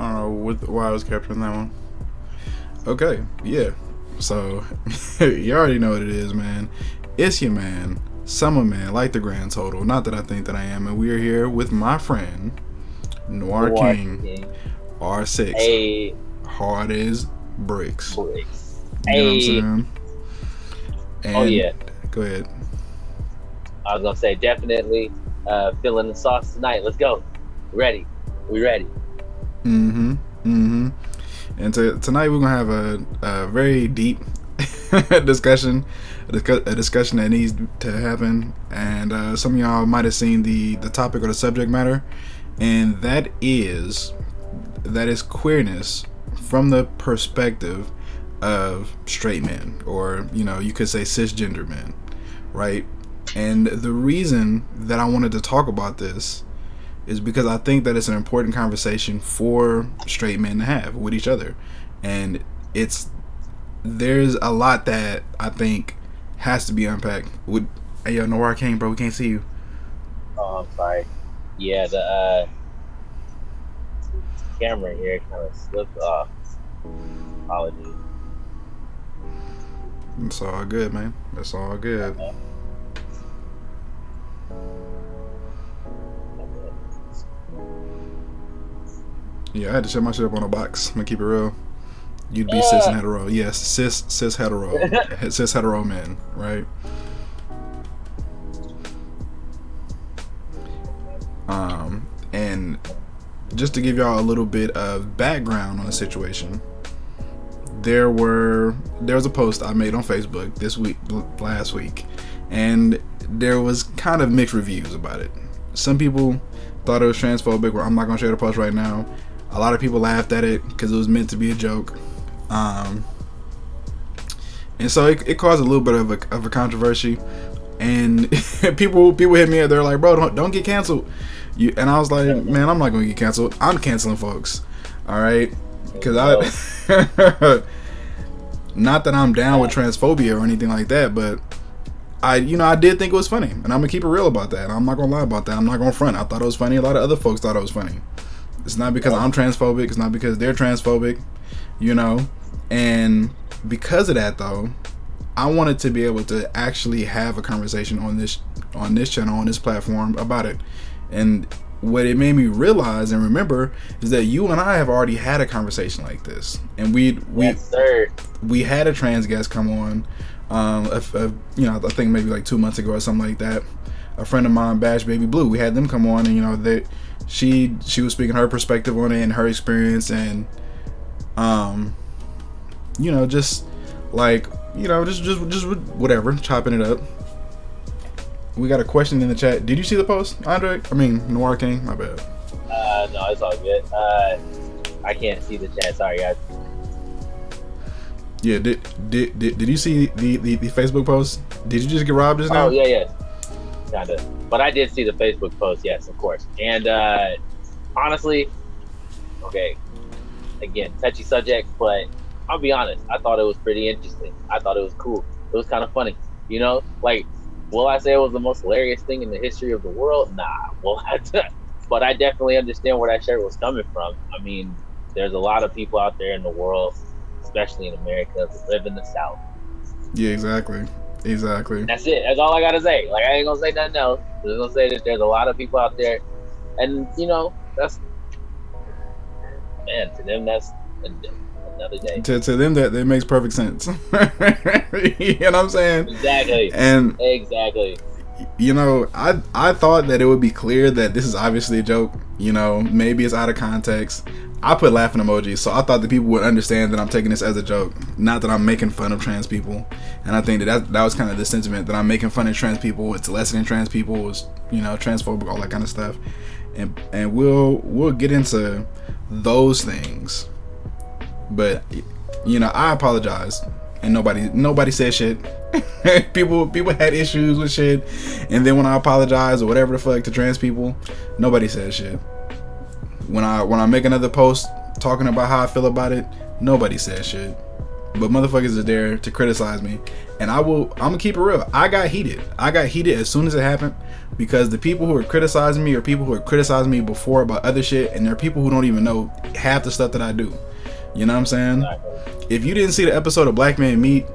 don't know why I was capturing that one. Okay, yeah. So you already know what it is, man. It's your man, SumOfMan, like the grand total. Not that I think that I am, and we are here with my friend Noir King, R6. Hey, hard as bricks. Hey. You know what I'm saying? And Oh yeah. Go ahead. I was gonna say definitely feeling the sauce tonight. Let's go. Ready. We ready. And tonight we're gonna have a very deep discussion, a discussion that needs to happen. And some of y'all might have seen the topic or the subject matter, and that is queerness from the perspective of straight men, or you could say cisgender men, right? And the reason that I wanted to talk about this is because I think that it's an important conversation for straight men to have with each other, and there's a lot that I think has to be unpacked. Hey, yo, Noir King, bro, we can't see you. Oh, I'm sorry. Yeah, the camera here kind of slipped off. Apologies. It's all good, man. It's all good. Yeah, I had to set my shit up on a box. I'm gonna keep it real. You'd be cis and hetero. Yes, cis hetero. Cis hetero men, right? And just to give y'all a little bit of background on the situation, there was a post I made on Facebook last week, and there was kind of mixed reviews about it. Some people thought it was transphobic, where I'm not gonna share the post right now. A lot of people laughed at it because it was meant to be a joke, and so it caused a little bit of a controversy. And people hit me up. They're like, "Bro, don't get canceled." And I was like, "Man, I'm not gonna get canceled. I'm canceling folks, all right? Because not that I'm down with transphobia or anything like that, but I did think it was funny, and I'm gonna keep it real about that. I'm not gonna lie about that. I'm not gonna front. I thought it was funny. A lot of other folks thought it was funny. It's not because I'm transphobic. It's not because they're transphobic, And because of that, though, I wanted to be able to actually have a conversation on this channel, on this platform about it. And what it made me realize and remember is that you and I have already had a conversation like this, and we had a trans guest come on, I think maybe like 2 months ago or something like that. A friend of mine, Bash Baby Blue, we had them come on, and she was speaking her perspective on it and her experience, and just whatever, chopping it up. We got a question in the chat. Did you see the post, Andre? I mean, Noir King. My bad. No, it's all good. I can't see the chat. Sorry, guys. Yeah. Did you see the Facebook post? Did you just get robbed just now? Oh yeah. Kinda. But I did see the Facebook post. Yes, of course. And honestly, okay. Again, touchy subject, but I'll be honest. I thought it was pretty interesting. I thought it was cool. It was kind of funny. Like. Will I say it was the most hilarious thing in the history of the world? Nah. But I definitely understand where that shirt was coming from. I mean, there's a lot of people out there in the world, especially in America, who live in the South. Yeah, exactly. That's it. That's all I gotta say. Like, I ain't gonna say nothing else. I'm just gonna say that there's a lot of people out there, and to them that's another day. To them that makes perfect sense. You know what I'm saying? Exactly. And exactly. I thought that it would be clear that this is obviously a joke. Maybe it's out of context. I put laughing emojis, so I thought that people would understand that I'm taking this as a joke, not that I'm making fun of trans people. And I think that was kind of the sentiment, that I'm making fun of trans people. It's lessening trans people. It's transphobic, all that kind of stuff. And we'll get into those things. But I apologize, and nobody said shit. people had issues with shit, and then when I apologize or whatever the fuck to trans people, nobody said shit. When I make another post talking about how I feel about it, nobody said shit. but motherfuckers is there to criticize me, and I'm gonna keep it real. I got heated as soon as it happened, because the people who are criticizing me are people who are criticizing me before about other shit, and they're people who don't even know half the stuff that I do. You know what I'm saying? If you didn't see the episode of Black Man Meet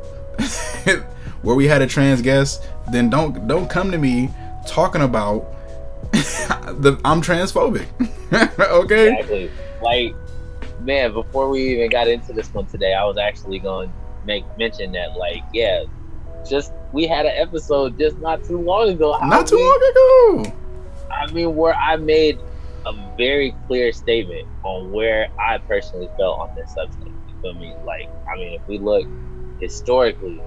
where we had a trans guest, then don't come to me talking about I'm transphobic. Okay? Exactly. Like, man, before we even got into this one today, I was actually going to make mention that, like, yeah, just we had an episode just not too long ago. I mean, where I made a very clear statement on where I personally felt on this subject. You feel me? Like, I mean, if we look historically,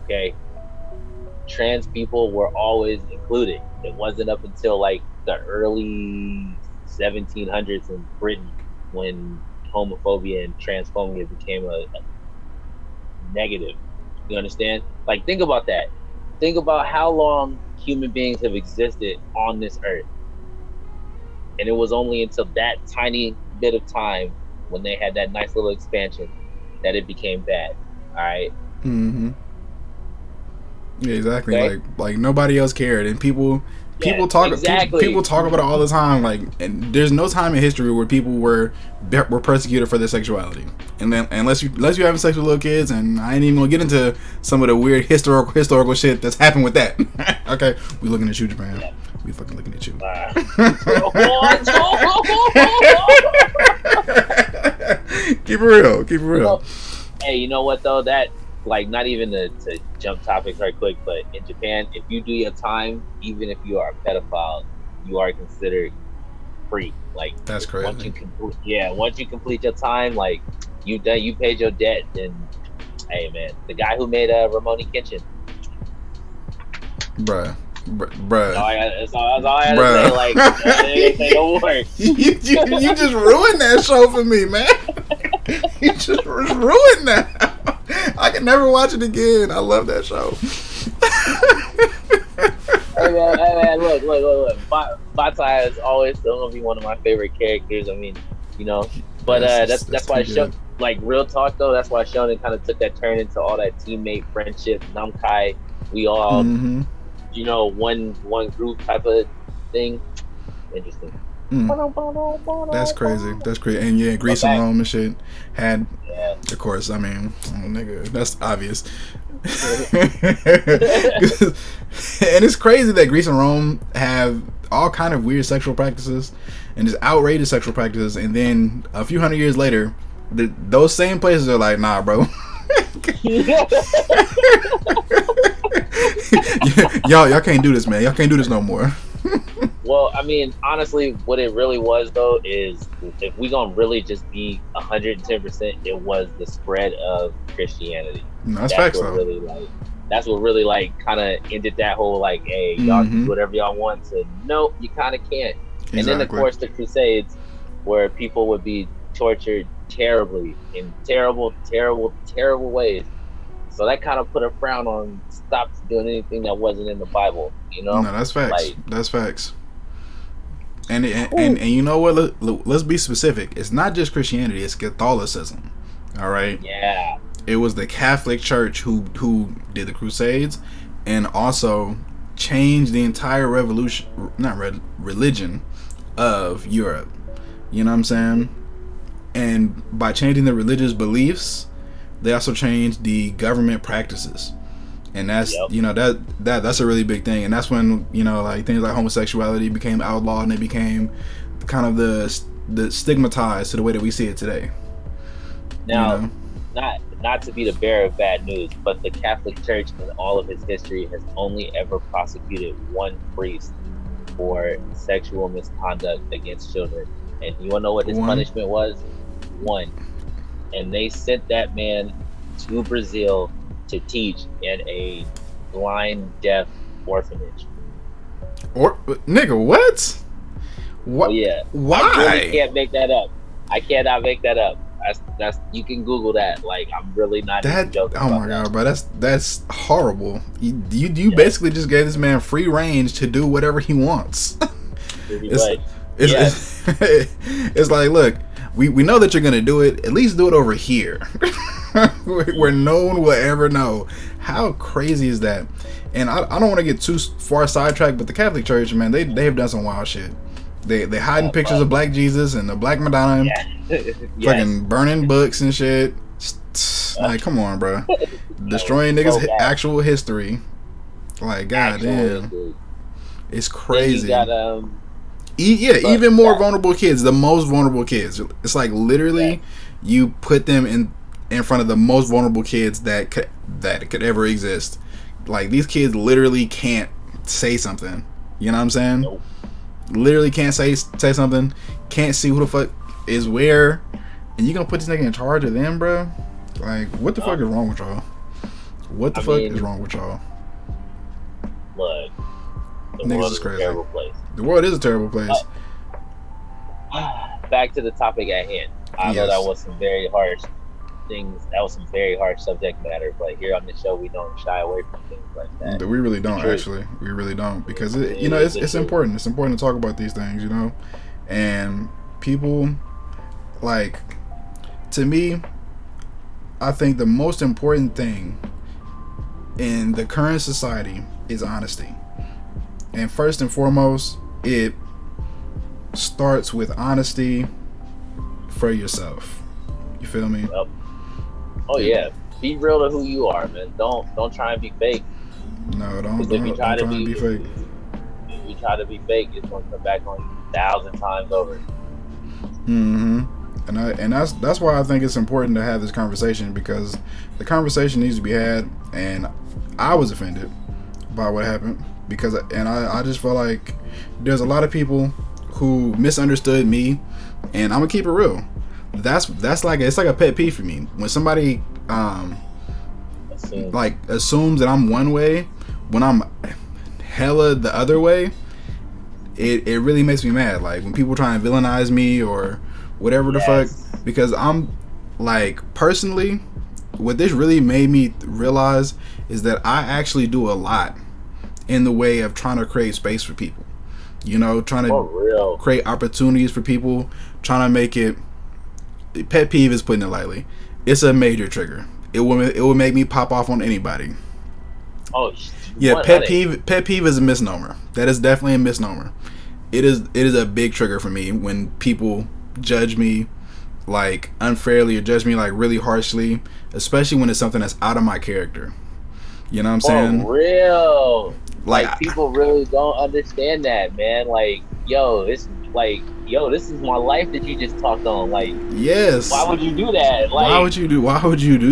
okay, trans people were always included. It wasn't up until like the early 1700s in Britain when homophobia and transphobia became a negative. You understand? Like, think about that. Think about how long human beings have existed on this earth. And it was only until that tiny bit of time when they had that nice little expansion that it became bad. All right? Mm-hmm. Yeah, exactly. Okay? Like nobody else cared, and people talk about it all the time. Like, and there's no time in history where people were persecuted for their sexuality, and then unless you having sex with little kids, and I ain't even gonna get into some of the weird historical shit that's happened with that. Okay, we looking at you, Japan. Yeah. We fucking looking at you. Keep it real. Hey, you know what though? That, like, not even to jump topics right quick, but in Japan, if you do your time, even if you are a pedophile, you are considered free. Like, that's crazy. Once you complete your time, like, you paid your debt, then hey man, the guy who made Ramoni Kitchen, bruh. That's all I had to say. Like, say no more. You just ruined that show for me, man. You just ruined that. I can never watch it again. I love that show. Hey man, look. Bata is always still gonna be one of my favorite characters. I mean, you know, but that's why show, like, real talk though. That's why Shonen kind of took that turn into all that teammate friendship, Namkai. We all, you know, one group type of thing. Interesting. That's crazy. And yeah, Greece and Rome and shit had, of course, I mean, nigga, that's obvious. And it's crazy that Greece and Rome have all kind of weird sexual practices and just outrageous sexual practices, and then a few hundred years later, those same places are like, nah, bro. Y'all can't do this, man. Y'all can't do this no more. Well, I mean, honestly, what it really was though is, if we gonna really just be 110%, it was the spread of Christianity. No, that's facts though. Really, like, that's what really, like, kind of ended that whole, like, hey, y'all do whatever y'all want. To nope, you kind of can't. Exactly. And then of course the Crusades, where people would be tortured terribly in terrible ways. So that kind of put a frown on stop doing anything that wasn't in the Bible, you know? No, that's facts. Like, that's facts. And you know what? Let's be specific. It's not just Christianity. It's Catholicism. All right. Yeah. It was the Catholic Church who did the Crusades, and also changed the entire religion of Europe. You know what I'm saying? And by changing the religious beliefs, they also changed the government practices. And that's, you know, that's a really big thing. And that's when, you know, like, things like homosexuality became outlawed, and it became kind of the stigmatized to the way that we see it today. Now, you know? Not to be the bearer of bad news, but the Catholic Church in all of its history has only ever prosecuted one priest for sexual misconduct against children. And you want to know what his punishment was? One. And they sent that man to Brazil to teach in a blind, deaf orphanage. Nigga, what? What? Oh, yeah. Why? I really can't make that up. I cannot make that up. That's you can Google that. Like, I'm really not even joking. Oh my god, bro, that's horrible. You basically just gave this man free range to do whatever he wants. It's like, look, we know that you're gonna do it. At least do it over here. where no one will ever know. How crazy is that? And I don't want to get too far sidetracked, but the Catholic Church, man, they have done some wild shit. They hiding pictures of Black Jesus and the Black Madonna, fucking burning books and shit. Like, come on, bro, destroying niggas' actual history. Like, goddamn, it's crazy. Even more vulnerable kids, the most vulnerable kids. It's like literally, you put them in front of the most vulnerable kids that could ever exist. Like, these kids literally can't say something. You know what I'm saying? Nope. Literally can't say something. Can't see who the fuck is where, and you gonna put this nigga in charge of them, bro? Like, what the fuck is wrong with y'all? What the fuck is wrong with y'all? Look, the world is crazy. A terrible place. The world is a terrible place. Back to the topic at hand. I know that was some very harsh things. That was some very harsh subject matter. But here on the show, we don't shy away from things like that. We really don't, actually. We really don't, because it's important. It's important to talk about these things, you know. And people, like, to me, I think the most important thing in the current society is honesty. And first and foremost, it starts with honesty for yourself. You feel me? Yep. Oh yeah. Be real to who you are, man. Don't try and be fake. No, don't try to be fake. If you try to be fake, it's gonna come back on you 1,000 times over. Mm-hmm. And that's why I think it's important to have this conversation, because the conversation needs to be had. And I was offended by what happened, because I just felt like there's a lot of people who misunderstood me, and I'm gonna keep it real. That's like, it's like a pet peeve for me when somebody like assumes that I'm one way when I'm hella the other way. It really makes me mad. Like, when people try and villainize me or whatever the fuck, because I'm like, personally, what this really made me realize is that I actually do a lot in the way of trying to create space for people, you know, trying to create opportunities for people, trying to make it. Pet peeve is putting it lightly. It's a major trigger. It will make me pop off on anybody. Oh yeah, pet peeve is a misnomer. That is definitely a misnomer. It is a big trigger for me when people judge me like unfairly, or judge me like really harshly, especially when it's something that's out of my character. You know what I'm saying? For real. Like people really don't understand that, man. Like, this is my life that you just talked on. Like, yes. Why would you do that? Like, why would you do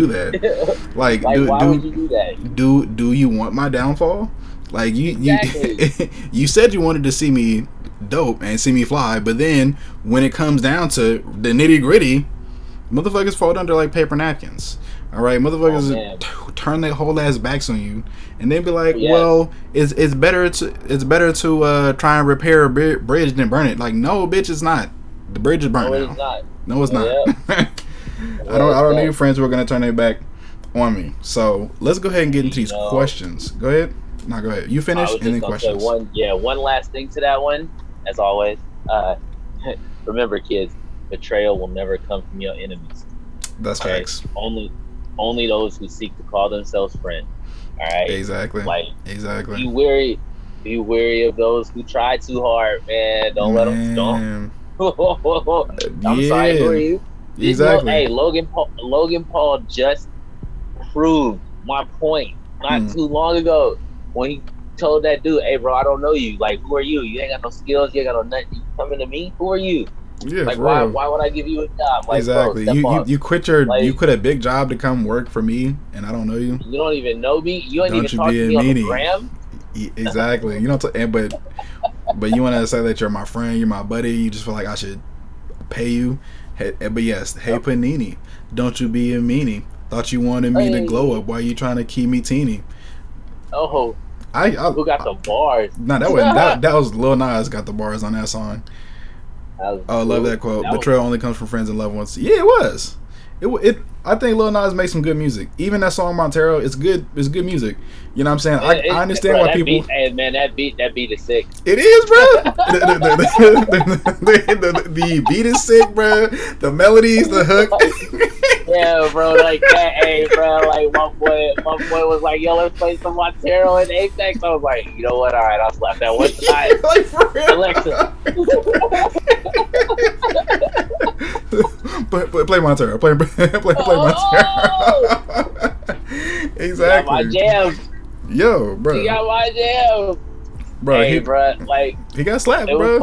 that? Like, why would you do that? Do you want my downfall? Like, you said you wanted to see me dope and see me fly, but then when it comes down to the nitty gritty, motherfuckers fall under like paper napkins. All right, motherfuckers turn their whole ass backs on you, and they be like, "Well, it's better to try and repair a bridge than burn it." Like, no, bitch, it's not. The bridge is burnt now. No, it's not. I don't need friends who are gonna turn their back on me. So let's go ahead and get into these questions. Go ahead. No, go ahead. You finish, and then questions. One last thing to that one, as always. Remember, kids, betrayal will never come from your enemies. That's facts. Only those who seek to call themselves friends. All right. Exactly. Like, exactly. Be wary of those who try too hard, man. Don't let them. Don't. I'm sorry for you. Exactly. Hey, Logan Paul just proved my point not too long ago when he told that dude, "Hey, bro, I don't know you. Like, who are you? You ain't got no skills. You ain't got no nothing. You coming to me? Who are you?" Yeah, like, why would I give you a job? Like, exactly. Bro, you quit you quit a big job to come work for me, and I don't know you. You don't even know me. You ain't even talk to me on the gram. Exactly. You know, but you want to say that you're my friend, you're my buddy. You just feel like I should pay you. But yes, hey Panini, don't you be a meanie. Thought you wanted me to glow up. Why you trying to keep me teeny? Oh, who got the bars? No, that was Lil Nas got the bars on that song. I love that quote. Betrayal only comes from friends and loved ones. Yeah, it was. I think Lil Nas makes some good music. Even that song Montero, it's good. It's good music. You know what I'm saying? I understand why people. That beat is sick. It is, bro. the beat is sick, bro. The melodies, the hook. Yeah, bro, like that, hey, bro, like my boy was like, yo, let's play some Montero and Apex. I was like, you know what? All right, I'll slap that one tonight. Like for real. Alexa. play Montero. Play Montero. Exactly. My jams. Yo, bro. He got my jams. Bro, hey, bro, like he got slapped, bro.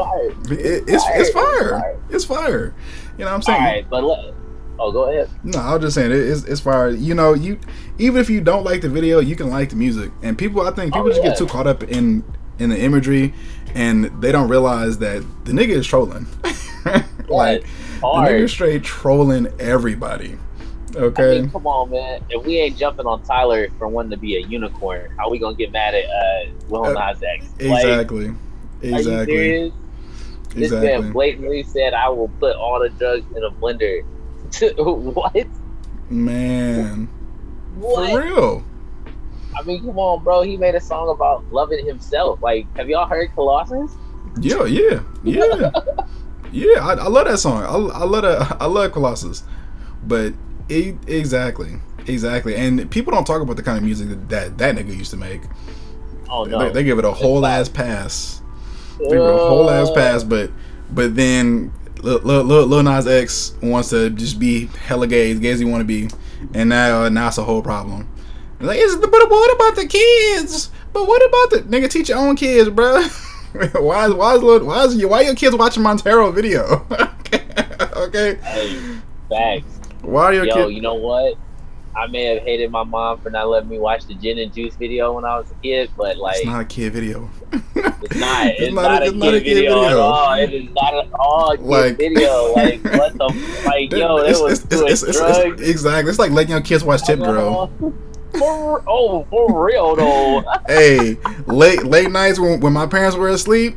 It's fire. It's fire. You know what I'm saying? All right, but go ahead. No, I was just saying it's fire. You know, you even if you don't like the video, you can like the music. And I think people just get too caught up in the imagery, and they don't realize that the nigga is trolling. Like the nigga is straight trolling everybody. Okay. I mean, come on, man. If we ain't jumping on Tyler for wanting to be a unicorn, how we gonna get mad at Lil Nas X? Exactly. Are you serious? This man blatantly said, "I will put all the drugs in a blender." What? Man. What? For real. I mean, come on, bro. He made a song about loving himself. Like, have y'all heard Colossus? Yeah. Yeah. I love that song. I love Colossus. But exactly, and people don't talk about the kind of music that nigga used to make. Oh no, they give it a whole ass pass. They give it a whole ass pass, but then Lil Nas X wants to just be hella gay as he want to be, and now it's a whole problem. Like, but what about the kids? But what about the nigga? Teach your own kids, bro. why your kids watching Montero video? Okay. Hey, facts. Why are your kids? You know what? I may have hated my mom for not letting me watch the Gin and Juice video when I was a kid, but like, it's not a kid video. It's not. It's not a kid video at all. It is not at all kid video. Like, what the? Like, yo, that was doing drugs. Exactly. It's like letting your kids watch Tip Girl. For real though. Hey, late nights when my parents were asleep,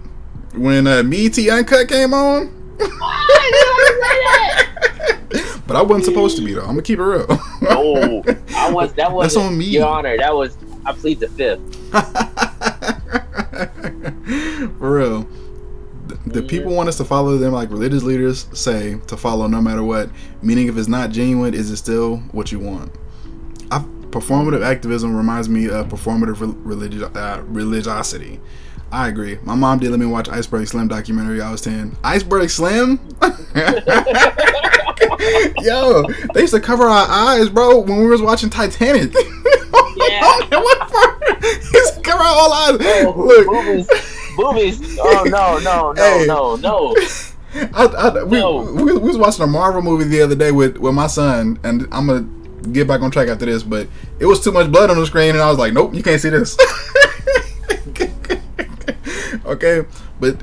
when Me T Uncut came on. But I wasn't supposed to be though. I'm gonna keep it real. No, I was. That was. That's on me, Your Honor. That was. I plead the fifth. For real. The people want us to follow them like religious leaders say to follow no matter what. Meaning, if it's not genuine, is it still what you want? Performative activism reminds me of performative religiosity. I agree. My mom did let me watch Iceberg Slim documentary. I was 10. Iceberg Slim? Yo, they used to cover our eyes, bro, when we was watching Titanic. Yeah. What part? They used to cover our whole eyes. Oh, look. Boobies. Oh, no. We was watching a Marvel movie the other day with my son, and I'm going to get back on track after this, but it was too much blood on the screen, and I was like, nope, you can't see this. Okay, but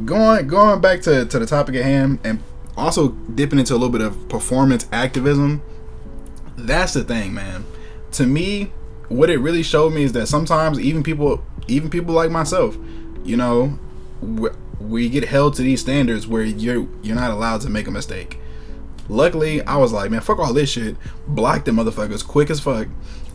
going back to the topic at hand, and also dipping into a little bit of performance activism, that's the thing, man. To me, what it really showed me is that sometimes even people like myself, you know, we get held to these standards where you're not allowed to make a mistake. Luckily, I was like, man, fuck all this shit. Blocked them motherfuckers quick as fuck.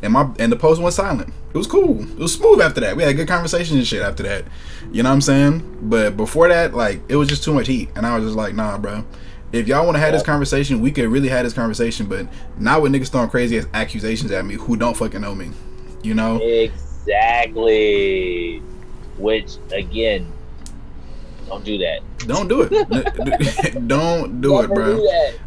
And the post went silent. It was cool. It was smooth after that. We had good conversations and shit after that. You know what I'm saying? But before that, like, it was just too much heat. And I was just like, nah, bro. If y'all want to have this conversation, we could really have this conversation. But not with niggas throwing crazy ass accusations at me who don't fucking know me. You know? Exactly. Which, again, don't do that. Don't do it. Don't do it, bro.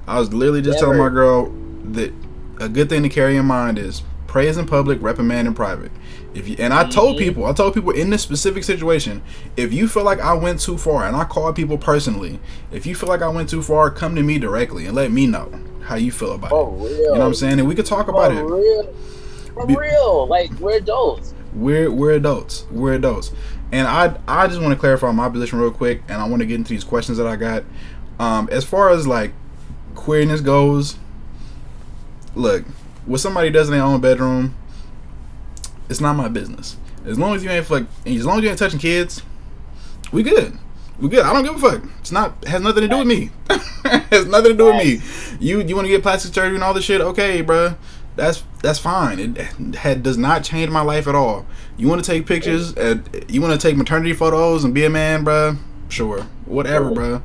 I was literally just telling my girl that a good thing to carry in mind is praise in public, reprimand in private. I told people in this specific situation, if you feel like I went too far, and I called people personally, if you feel like I went too far, come to me directly and let me know how you feel about it. Real. You know what I'm saying? And we could talk about it. For real. Like, we're adults. We're adults. And I just want to clarify my position real quick, and I want to get into these questions that I got. As far as like queerness goes, look, what somebody does in their own bedroom, it's not my business. As long as you ain't touching kids, we good. I don't give a fuck. Has nothing to do with me. Has nothing to do with me. You want to get plastic surgery and all this shit? Okay, bruh. That's fine. It does not change my life at all. You want to take pictures? You want to take maternity photos and be a man, bruh? Sure, whatever, bruh.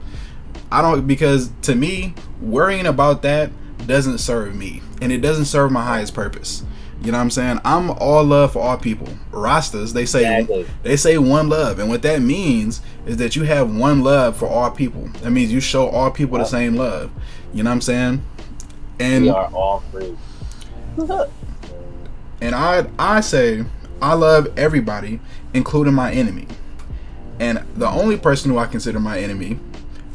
Because to me, worrying about that doesn't serve me, and it doesn't serve my highest purpose. You know what I'm saying? I'm all love for all people. Rastas, they say one love, and what that means is that you have one love for all people. That means you show all people the same love. You know what I'm saying? And we are all free. And I say I love everybody, including my enemy. And the only person who I consider my enemy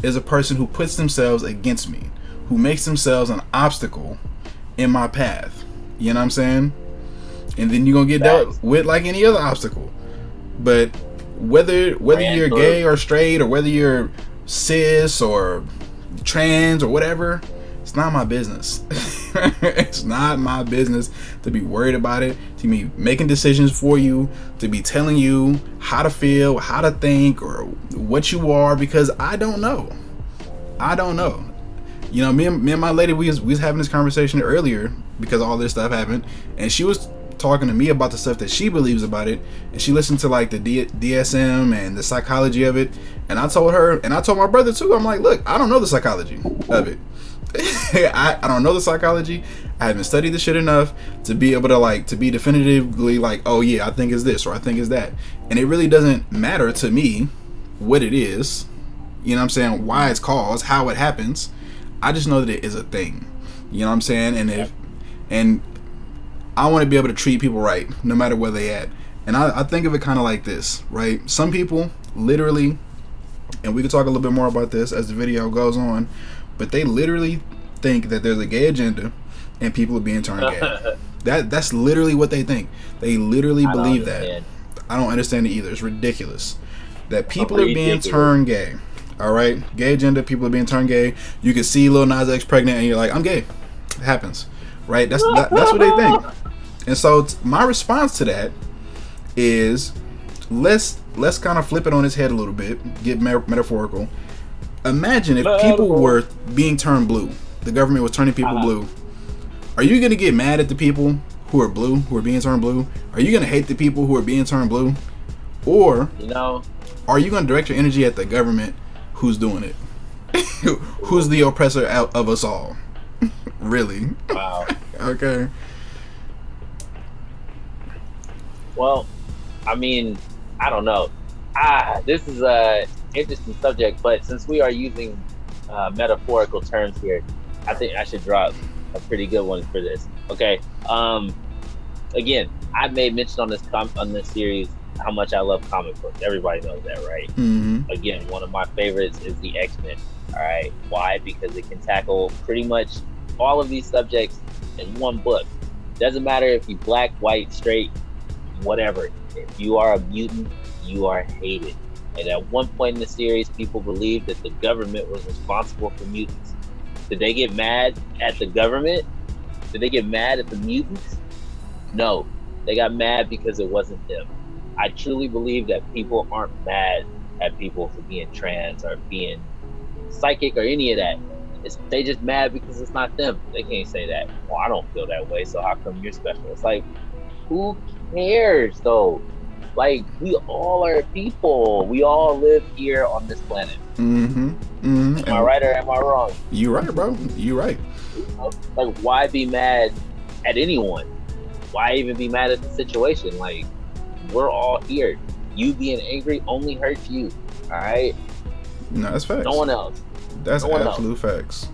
is a person who puts themselves against me, who makes themselves an obstacle in my path. You know what I'm saying? And then you're gonna get dealt with like any other obstacle. But whether you're gay or straight, or whether you're cis or trans or whatever, it's not my business. It's not my business to be worried about it, to be making decisions for you, to be telling you how to feel, how to think, or what you are, because I don't know. You know, me and my lady, we was having this conversation earlier because all this stuff happened, and she was talking to me about the stuff that she believes about it, and she listened to like the DSM and the psychology of it, and I told her, and I told my brother too, I'm like, look, I don't know the psychology of it. I don't know the psychology. I haven't studied the shit enough to be able to like to be definitively like, oh yeah, I think it's this or I think it's that. And it really doesn't matter to me what it is. You know what I'm saying? Why it's caused, how it happens. I just know that it is a thing. You know what I'm saying? And I want to be able to treat people right, no matter where they at. And I think of it kind of like this, right? Some people literally, and we can talk a little bit more about this as the video goes on, but they literally think that there's a gay agenda and people are being turned gay. That's literally what they think. They literally believe that. I don't understand it either. It's ridiculous that people are being turned gay. All right, gay agenda, people are being turned gay. You can see Lil Nas X pregnant and you're like, I'm gay. It happens, right? That's what they think. And so my response to that is let's kind of flip it on its head a little bit, get metaphorical. Imagine if people were being turned blue. The government was turning people blue. Are you going to get mad at the people who are blue, who are being turned blue? Are you going to hate the people who are being turned blue? Or, are you going to direct your energy at the government who's doing it? Who's the oppressor of us all? Really? Wow. Okay. Well, I mean, I don't know. This is a interesting subject, but since we are using metaphorical terms here, I think I should drop a pretty good one for this. Okay. Again, I made mention on this series how much I love comic books. Everybody knows that, right? Mm-hmm. Again, one of my favorites is the X-Men. All right. Why? Because it can tackle pretty much all of these subjects in one book. Doesn't matter if you're black, white, straight, whatever. If you are a mutant, you are hated. And at one point in the series, people believed that the government was responsible for mutants. Did they get mad at the government? Did they get mad at the mutants? No. They got mad because it wasn't them. I truly believe that people aren't mad at people for being trans or being psychic or any of that. They just mad because it's not them. They can't say that. Well, I don't feel that way, so how come you're special? It's like, who cares though? Like, we all are people. We all live here on this planet. Mm-hmm. Mm-hmm. Am I right or am I wrong? You right, bro. You right. Like, why be mad at anyone? Why even be mad at the situation? Like, we're all here. You being angry only hurts you. All right? No, that's facts. No one else. That's absolute facts.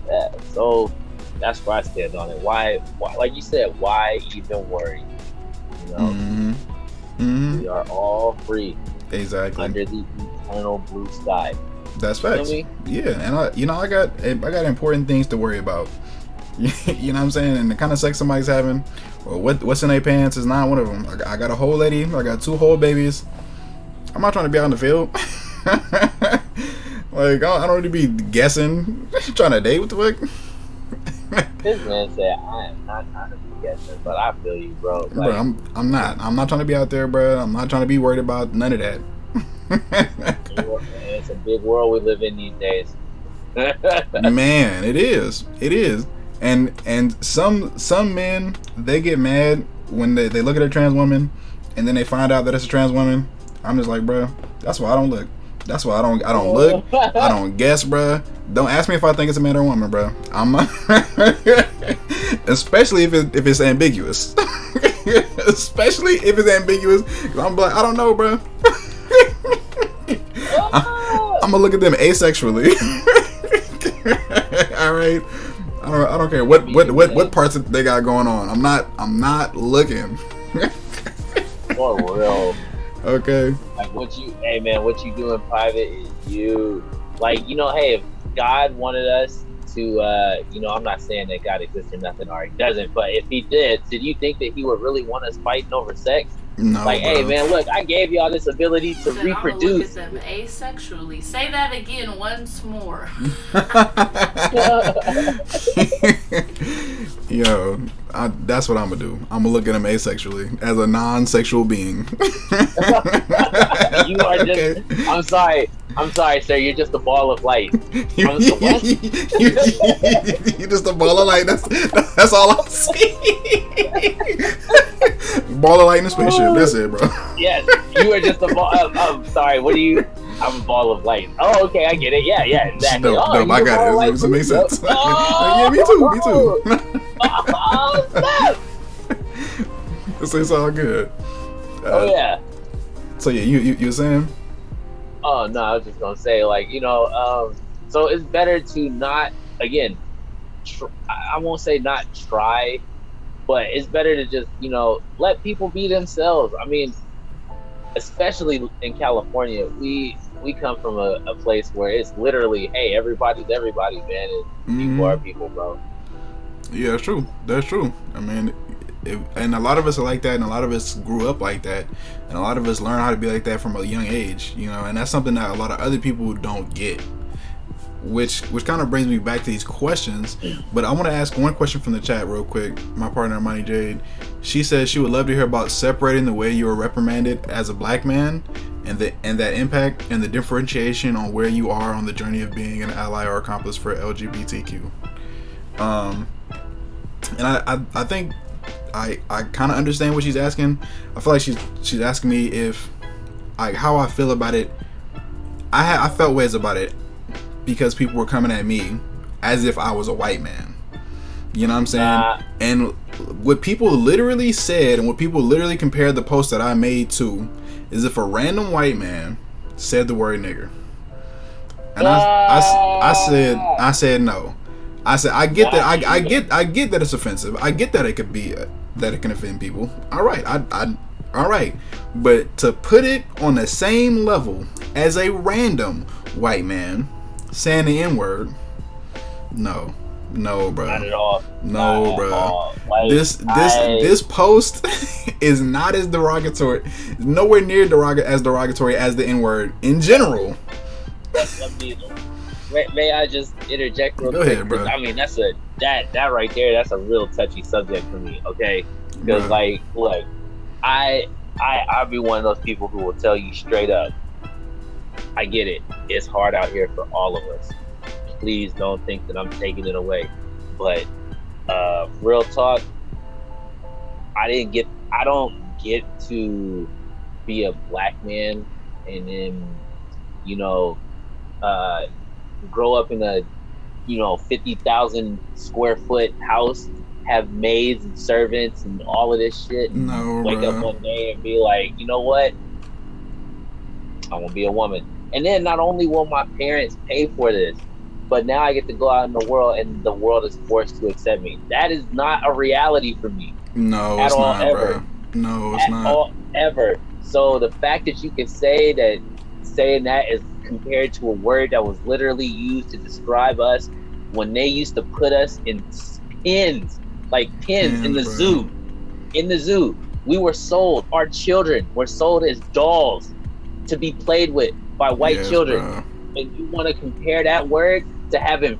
Yeah. So that's where I stand on it. Why? Like you said, why even worry? You know? Mm-hmm. Mm-hmm. We are all free. Exactly. Under the eternal blue sky. That's facts. Yeah, and I got important things to worry about. You know what I'm saying? And the kind of sex somebody's having, or what's in their pants is not one of them. I got a whole lady. I got 2 whole babies. I'm not trying to be out in the field. Like, I don't need to be guessing, trying to date. What the fuck? This man said, I am not trying to be guessing, but I feel you, bro. Like, bro, I'm not trying to be out there, bro. I'm not trying to be worried about none of that. It's a big world we live in these days. Man, it is. And some men, they get mad when they look at a trans woman and then they find out that it's a trans woman. I'm just like, bro, that's why I don't look. That's why I don't look. I don't guess, bro. Don't ask me if I think it's a man or a woman, bro. I'm not. Especially if it's ambiguous. Especially if it's ambiguous. I'm like, I don't know, bro. I'm gonna look at them asexually. All right. I don't care what parts they got going on. I'm not looking. For real. Okay. Like what you do in private is you. Like, hey, if God wanted us to, I'm not saying that God exists or nothing, or he doesn't, but if he did you think that he would really want us fighting over sex? No, like, bro. Hey, man, look, I gave y'all this ability to reproduce. I'm gonna look at them asexually. Say that again once more. Yo, that's what I'm gonna do. I'm gonna look at him asexually as a non-sexual being. You are just. Okay. I'm sorry, sir. You're just a ball of light. You're just a ball of light. That's all I see. Ball of light in a spaceship. That's it, bro. Yes, you are just a ball. I'm sorry. What do you? I'm a ball of light. Oh, okay, I get it. Yeah, exactly. No, I got it. It makes sense. Yeah, me too. Stop. It's all good. Yeah. So yeah, you were saying? Oh no, I was just gonna say, like, so it's better to not, again, I won't say not try, but it's better to just, let people be themselves. I mean, especially in California, we come from a place where it's literally, hey, everybody's everybody, man, and people are people, bro. Yeah, that's true. I mean, and a lot of us are like that, and a lot of us grew up like that, and a lot of us learn how to be like that from a young age, and that's something that a lot of other people don't get, which kind of brings me back to these questions. But I want to ask one question from the chat real quick. My partner Imani Jade, she says she would love to hear about separating the way you were reprimanded as a black man and that impact and the differentiation on where you are on the journey of being an ally or accomplice for LGBTQ. And I think I kind of understand what she's asking. I feel like she's asking me if how I feel about it. I felt ways about it because people were coming at me as if I was a white man. You know what I'm saying? And what people literally said and what people literally compared the post that I made to is if a random white man said the word nigger. And I said no. I said I get that I get that it's offensive. I get that it could be that it can offend people. All right, all right, but to put it on the same level as a random white man saying the N-word, no, bro. Not at all. No, bro. Like, this post is not as derogatory, nowhere near as derogatory as the N-word in general. May I just interject real quick? Ahead, bro. I mean, that right there, that's a real touchy subject for me, okay? Because, like, look, I'll be one of those people who will tell you straight up, I get it. It's hard out here for all of us. Please don't think that I'm taking it away. But real talk, I don't get to be a black man and then, grow up in a 50,000 square foot house, have maids and servants and all of this shit, and wake up one day and be like, you know what, I want to be a woman. And then not only will my parents pay for this, but now I get to go out in the world and the world is forced to accept me. That is not a reality for me. No, it's not, bro. No, it's not. All, ever. So the fact that you can saying that is compared to a word that was literally used to describe us when they used to put us in pins, in the zoo. In the zoo, we were sold. Our children were sold as dolls to be played with by white children. Bro. And you want to compare that word to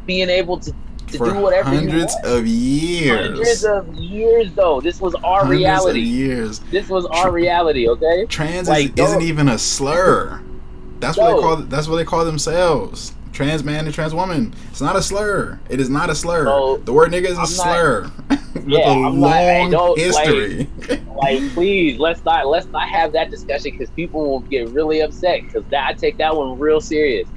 being able to do whatever hundreds of years. Hundreds of years, though. This was our reality. Years. This was our reality. Okay. Trans isn't even a slur. That's what they call themselves. Trans man and trans woman. It's not a slur. It is not a slur. So, the word nigga is a slur with a long history. Please, let's not have that discussion because people will get really upset because I take that one real serious.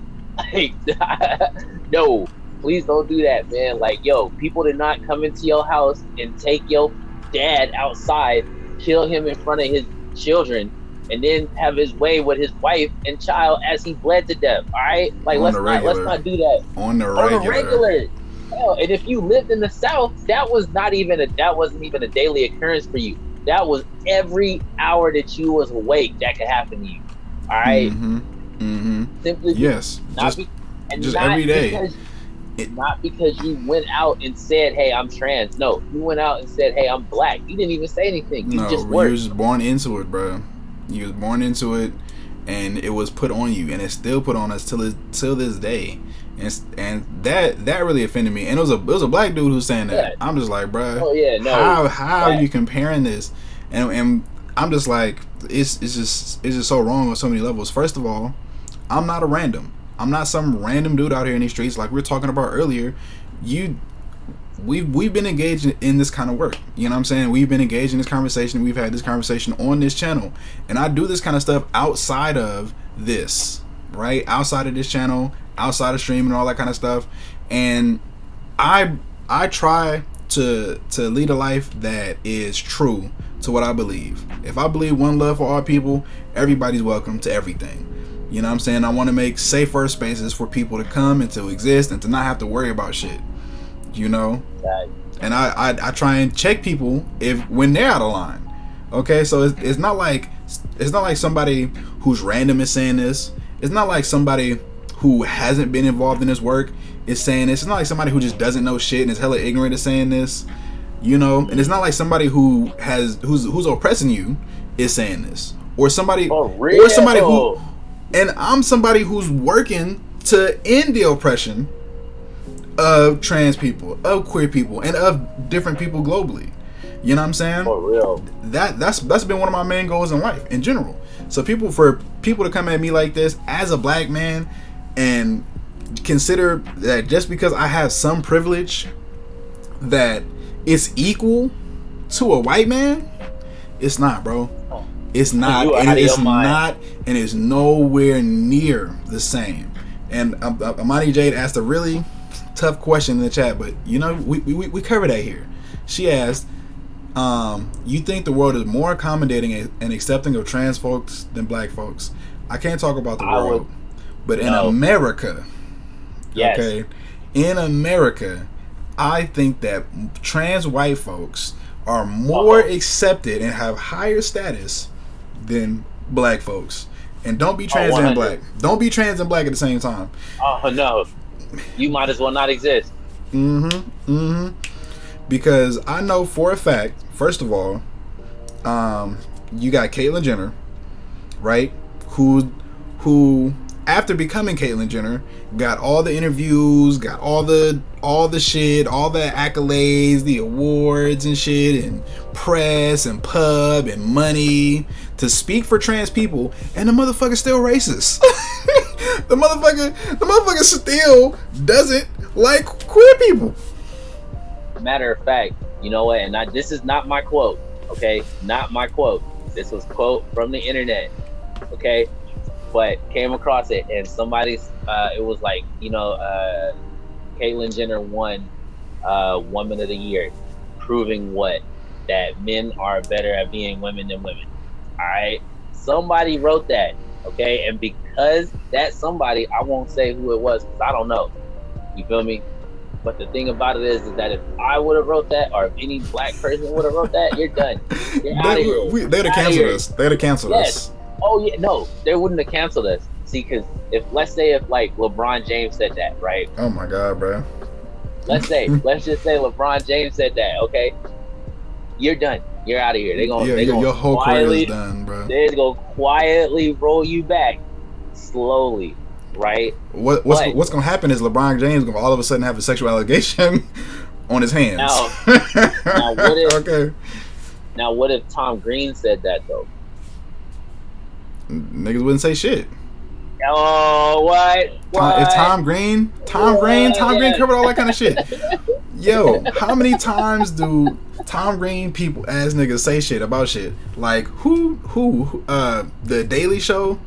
No, please don't do that, man. Like, yo, people did not come into your house and take your dad outside, kill him in front of his children, and then have his way with his wife and child as he bled to death. All right, like let's not do that on the regular. Hell, and if you lived in the South, that wasn't even a daily occurrence for you. That was every hour that you was awake that could happen to you. All right. Simply, yes, just every day. Not because you went out and said, "Hey, I'm trans." No, you went out and said, "Hey, I'm black." You didn't even say anything. You just were. You were just born into it, bro. You was born into it, and it was put on you, and it's still put on us till this day. And that really offended me. And it was a black dude who's saying that. Yeah. I'm just like, bro. Oh yeah, no. How are you comparing this? And I'm just like, it's just so wrong on so many levels. First of all, I'm not a random. I'm not some random dude out here in these streets like we were talking about earlier. We've been engaged in this kind of work. You know what I'm saying? We've been engaged in this conversation. We've had this conversation on this channel. And I do this kind of stuff outside of this, right? Outside of this channel, outside of streaming and all that kind of stuff. And I try to lead a life that is true to what I believe. If I believe one love for all people, everybody's welcome to everything. You know what I'm saying? I want to make safer spaces for people to come and to exist and to not have to worry about shit. You know? And I try and check people when they're out of line. Okay, so it's not like somebody who's random is saying this. It's not like somebody who hasn't been involved in this work is saying this. It's not like somebody who just doesn't know shit and is hella ignorant is saying this. You know? And it's not like somebody who's oppressing you is saying this. Or somebody who, and I'm somebody who's working to end the oppression of trans people, of queer people, and of different people globally. You know what I'm saying? For real. That's been one of my main goals in life in general. So for people to come at me like this as a black man and consider that just because I have some privilege that it's equal to a white man, it's not, bro. It's not, and it's not, and it's nowhere near the same. And Amani Jade asked a really tough question in the chat, but you know we cover that here. She asked, you think the world is more accommodating and accepting of trans folks than black folks? I can't talk about the world, but in America, yes. Okay, in America, I think that trans white folks are more accepted and have higher status than black folks. And don't be trans and black. Don't be trans and black at the same time. Oh no, you might as well not exist. Because I know for a fact, first of all, you got Caitlyn Jenner, right? Who after becoming Caitlyn Jenner, got all the interviews, got all the shit, all the accolades, the awards and shit, and press and pub and money to speak for trans people, and the motherfucker's still racist. the motherfucker still doesn't like queer people. Matter of fact, you know what? And this is not my quote, okay? Not my quote. This was quote from the internet, okay? But came across it, and somebody's it was like, you know, Caitlyn Jenner won Woman of the Year, proving what? That men are better at being women than women. All right, somebody wrote that, okay, and because that somebody, I won't say who it was because I don't know. You feel me? But the thing about it is that if I would have wrote that, or if any black person would have wrote that, you're done. You're out of here. They'd have canceled us. They'd have canceled us. Oh yeah, no, they wouldn't have canceled us. See, because let's say if like LeBron James said that, right? Oh my God, bro. Let's just say LeBron James said that, okay? You're done. You're out of here. Your whole career is done, bro. They're gonna quietly roll you back, slowly, right? What's gonna happen is LeBron James gonna all of a sudden have a sexual allegation on his hands. Now what if? Okay. Now what if Tom Green said that though? Niggas wouldn't say shit. Oh, what? If Tom Green covered all that kind of shit. Yo, how many times do Tom Green people ass niggas say shit about shit? Like who the Daily Show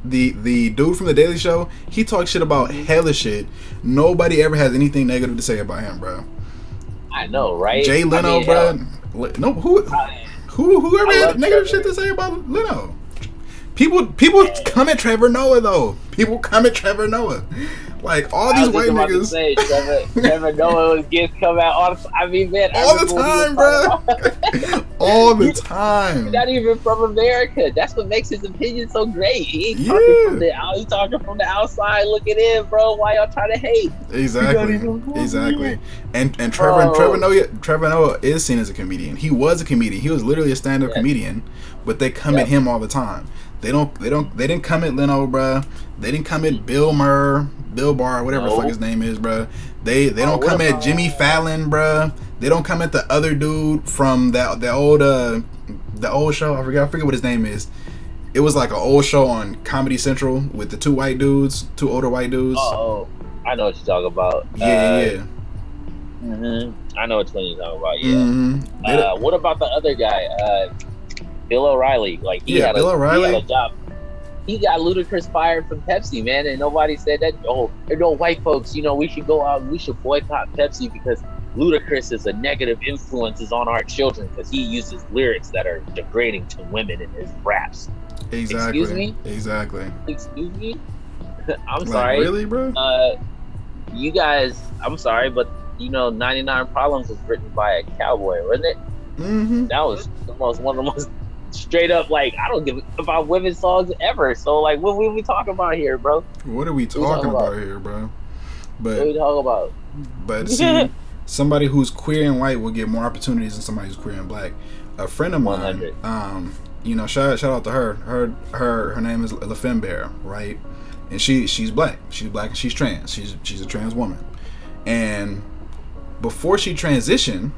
the dude from the Daily Show, he talks shit about hella shit. Nobody ever has anything negative to say about him, bro. I know, right? Jay Leno, bro. No, whoever had negative shit to say about Leno. People come at Trevor Noah though. People come at Trevor Noah. Like all these white niggas. Say, Trevor Noah gets come out all the time. I mean, man, all the time, bro. All the time. He's not even from America. That's what makes his opinion so great. He ain't talking from the outside looking in, bro. Why y'all trying to hate? Exactly. And Trevor Noah is seen as a comedian. He was a comedian. He was literally a stand-up comedian, but they come at him all the time. They didn't come at Leno, bruh. They didn't come at Bill Barr, whatever the fuck his name is, bruh. They don't come at Jimmy Fallon, bruh. They don't come at the other dude from the old show. I forget what his name is. It was like an old show on Comedy Central with the two older white dudes. Oh, I know what you're talking about. Yeah. I know which one you're talking about. Yeah. What about the other guy? Bill O'Reilly, like he had a job. He got Ludacris fired from Pepsi, man, and nobody said that. Oh, there are no white folks. We should go out and we should boycott Pepsi because Ludacris is a negative influence on our children because he uses lyrics that are degrading to women in his raps. Exactly. Excuse me. Exactly. Excuse me. I'm like, sorry. Really, bro? You guys, I'm sorry, but 99 Problems was written by a cowboy, wasn't it? Mm-hmm. That was one of the most straight up, like, I don't give about women's songs ever. So, like, what we talking about here, bro? What are we talking about here, bro? But what are we talking about? But see, somebody who's queer and white will get more opportunities than somebody who's queer and black. A friend of mine, 100. Shout out to her. Her name is LaFemme Bear, right? And she's black. She's black and she's trans. She's a trans woman. And before she transitioned,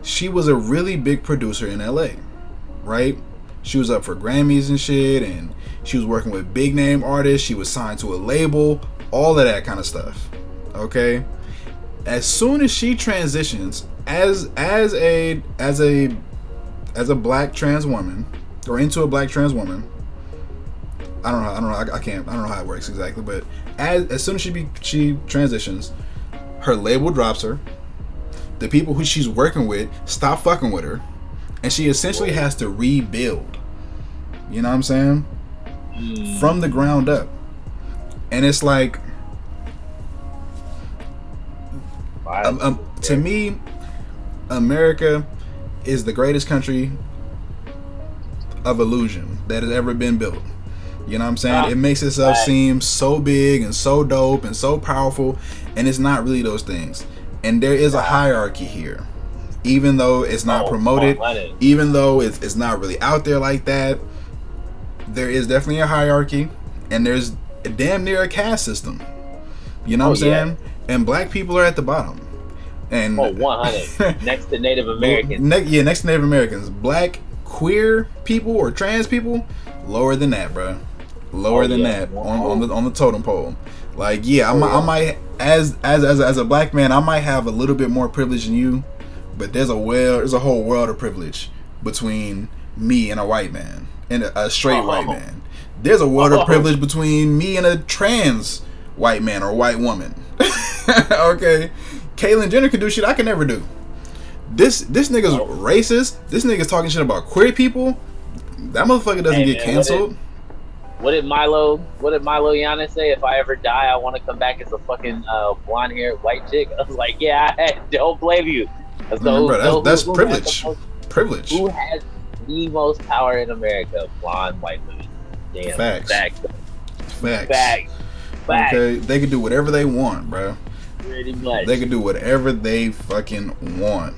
she was a really big producer in LA. Right? She was up for Grammys and shit, and she was working with big name artists. She was signed to a label, all of that kind of stuff. Okay? As soon as she transitions as a black trans woman, or into a black trans woman, I don't know how it works exactly, but as soon as she transitions, her label drops her. The people who she's working with stop fucking with her. And she essentially has to rebuild. You know what I'm saying? From the ground up. And it's like, to me, America is the greatest country of illusion that has ever been built. You know what I'm saying? It makes itself seem so big and so dope and so powerful, and it's not really those things. And there is a hierarchy here. Even though it's not promoted, even though it's not really out there like that, there is definitely a hierarchy, and there's damn near a caste system. You know what I'm saying? And black people are at the bottom. And 100 next to Native Americans. Next to Native Americans. Black queer people or trans people, lower than that, bro. Lower than that on the totem pole. Like, I might as a black man, I might have a little bit more privilege than you. But there's a whole world of privilege between me and a white man and a straight white man. There's a world of privilege between me and a trans white man or white woman. Okay, Caitlyn Jenner can do shit I can never do. This nigga's racist. This nigga's talking shit about queer people. That motherfucker doesn't get canceled. What did Milo Yiannopoulos say? If I ever die, I want to come back as a fucking blonde-haired white chick. I was like, I don't blame you. That's privilege. Privilege. Who has the most power in America? Blonde white women. Damn. Facts. Facts. Okay, they can do whatever they want, bro. Pretty much. They can do whatever they fucking want.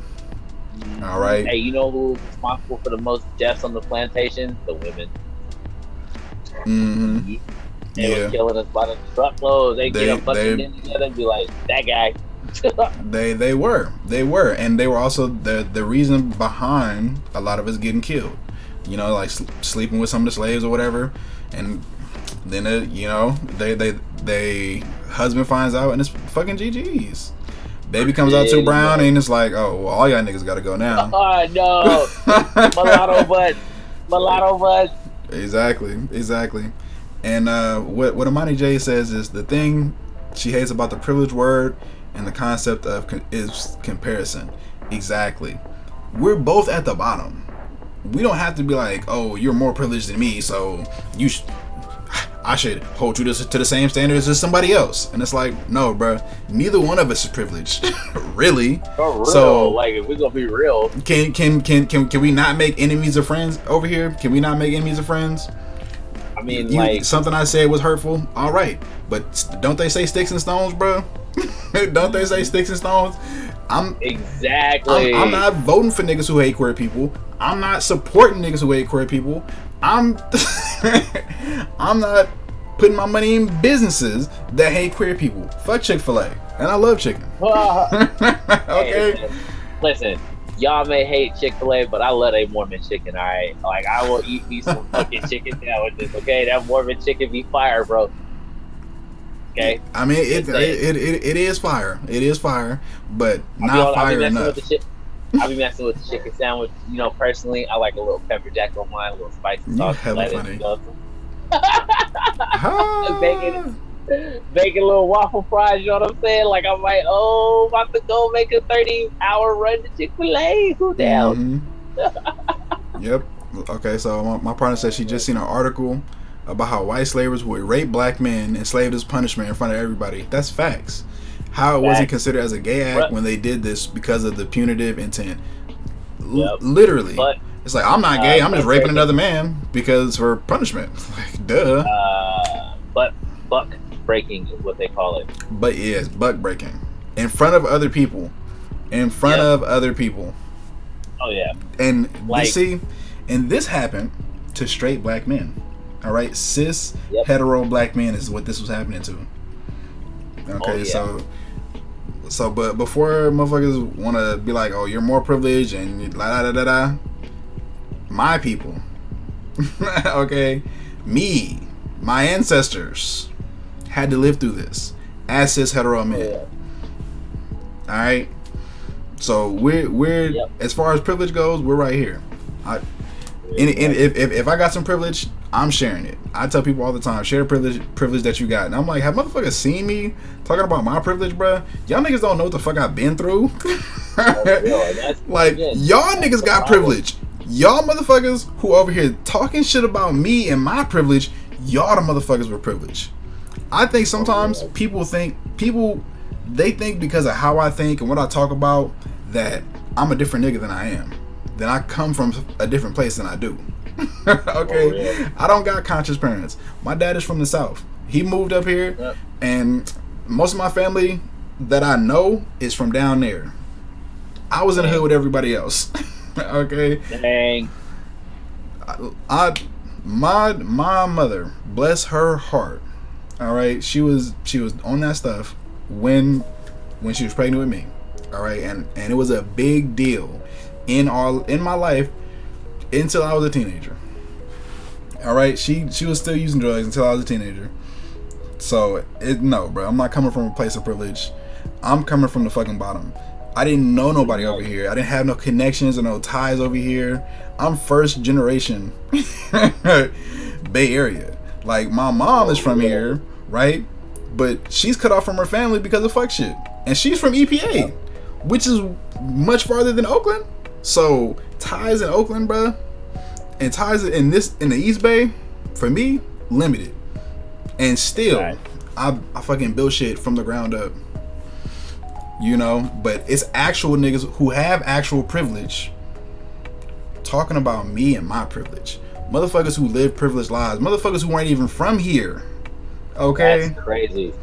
All right. Hey, you know who's responsible for the most deaths on the plantation? The women. Mm-hmm. They were killing us by the truckload. They get a fucking in together and be like, that guy. They were, and they were also the reason behind a lot of us getting killed. Like sleeping with some of the slaves or whatever, and then they husband finds out and it's fucking GG's. Baby comes out too brown and it's like, oh well, all y'all niggas gotta go now. Oh no, mulatto butt. Exactly. And what Amani J says is the thing she hates about the privilege word and the concept of is comparison. Exactly. We're both at the bottom. We don't have to be like, oh, you're more privileged than me, so I should hold you to the same standards as somebody else. And it's like, no, bro, neither one of us is privileged, really. For real. So, like, if we're gonna be real, can we not make enemies of friends over here? Can we not make enemies of friends? I mean, like, something I said was hurtful. All right, but don't they say sticks and stones, bro? Don't they say sticks and stones? I'm not voting for niggas who hate queer people. I'm not supporting niggas who hate queer people. I'm not putting my money in businesses that hate queer people. Fuck Chick-fil-A, and I love chicken. Okay. Hey, listen, y'all may hate Chick-fil-A, but I love a Mormon chicken. All right, like I will eat me some fucking chicken sandwiches. Okay, that Mormon chicken be fire, bro. Okay. I mean, it is fire. It is fire, but not fire enough. I'll be messing with the chicken sandwich. You know, personally, I like a little pepper jack on mine, a little spicy sauce, lettuce, funny. Bacon, little waffle fries. You know what I'm saying? Like I'm like, oh, about to go make a 30-hour run to Chick-fil-A. Who down? Mm-hmm. Yep. Okay, so my partner said she just seen an article about how white slavers would rape black men, enslaved as punishment in front of everybody. That's facts. How it wasn't considered as a gay act when they did this because of the punitive intent. Literally. But, it's like, I'm not gay, I'm just raping another man because for punishment. Like, duh. But buck breaking is what they call it. But yes, buck breaking. In front of other people. Oh, yeah. And like, this happened to straight black men. All right? Cis, hetero black men is what this was happening to. Okay, but before motherfuckers want to be like, oh, you're more privileged and la da da da da, my people, okay, my ancestors had to live through this as cis hetero men. All right, so we're as far as privilege goes, we're right here. If I got some privilege, I'm sharing it. I tell people all the time, share the privilege that you got. And I'm like, have motherfuckers seen me talking about my privilege, bruh? Y'all niggas don't know what the fuck I've been through. Like, y'all niggas got privilege. Y'all motherfuckers who over here talking shit about me and my privilege, y'all the motherfuckers with privilege. I think sometimes people think because of how I think and what I talk about that I'm a different nigga than I am. Then I come from a different place than I do. Okay, I don't got conscious parents. My dad is from the South. He moved up here, and most of my family that I know is from down there. I was in the hood with everybody else. Okay. Dang. My mother, bless her heart. All right, she was on that stuff when she was pregnant with me. All right, and it was a big deal in my life until I was a teenager. All right, she was still using drugs until I was a teenager. So no, bro, I'm not coming from a place of privilege. I'm coming from the fucking bottom. I didn't know nobody over here. I didn't have no connections or no ties over here. I'm first generation Bay Area. Like, my mom is from here, right? But she's cut off from her family because of fuck shit. And she's from EPA, which is much farther than Oakland. So ties in Oakland, bruh, and ties in the East Bay, for me, limited. And still, I fucking build shit from the ground up. You know, but it's actual niggas who have actual privilege talking about me and my privilege. Motherfuckers who live privileged lives. Motherfuckers who aren't even from here. Okay? That's crazy.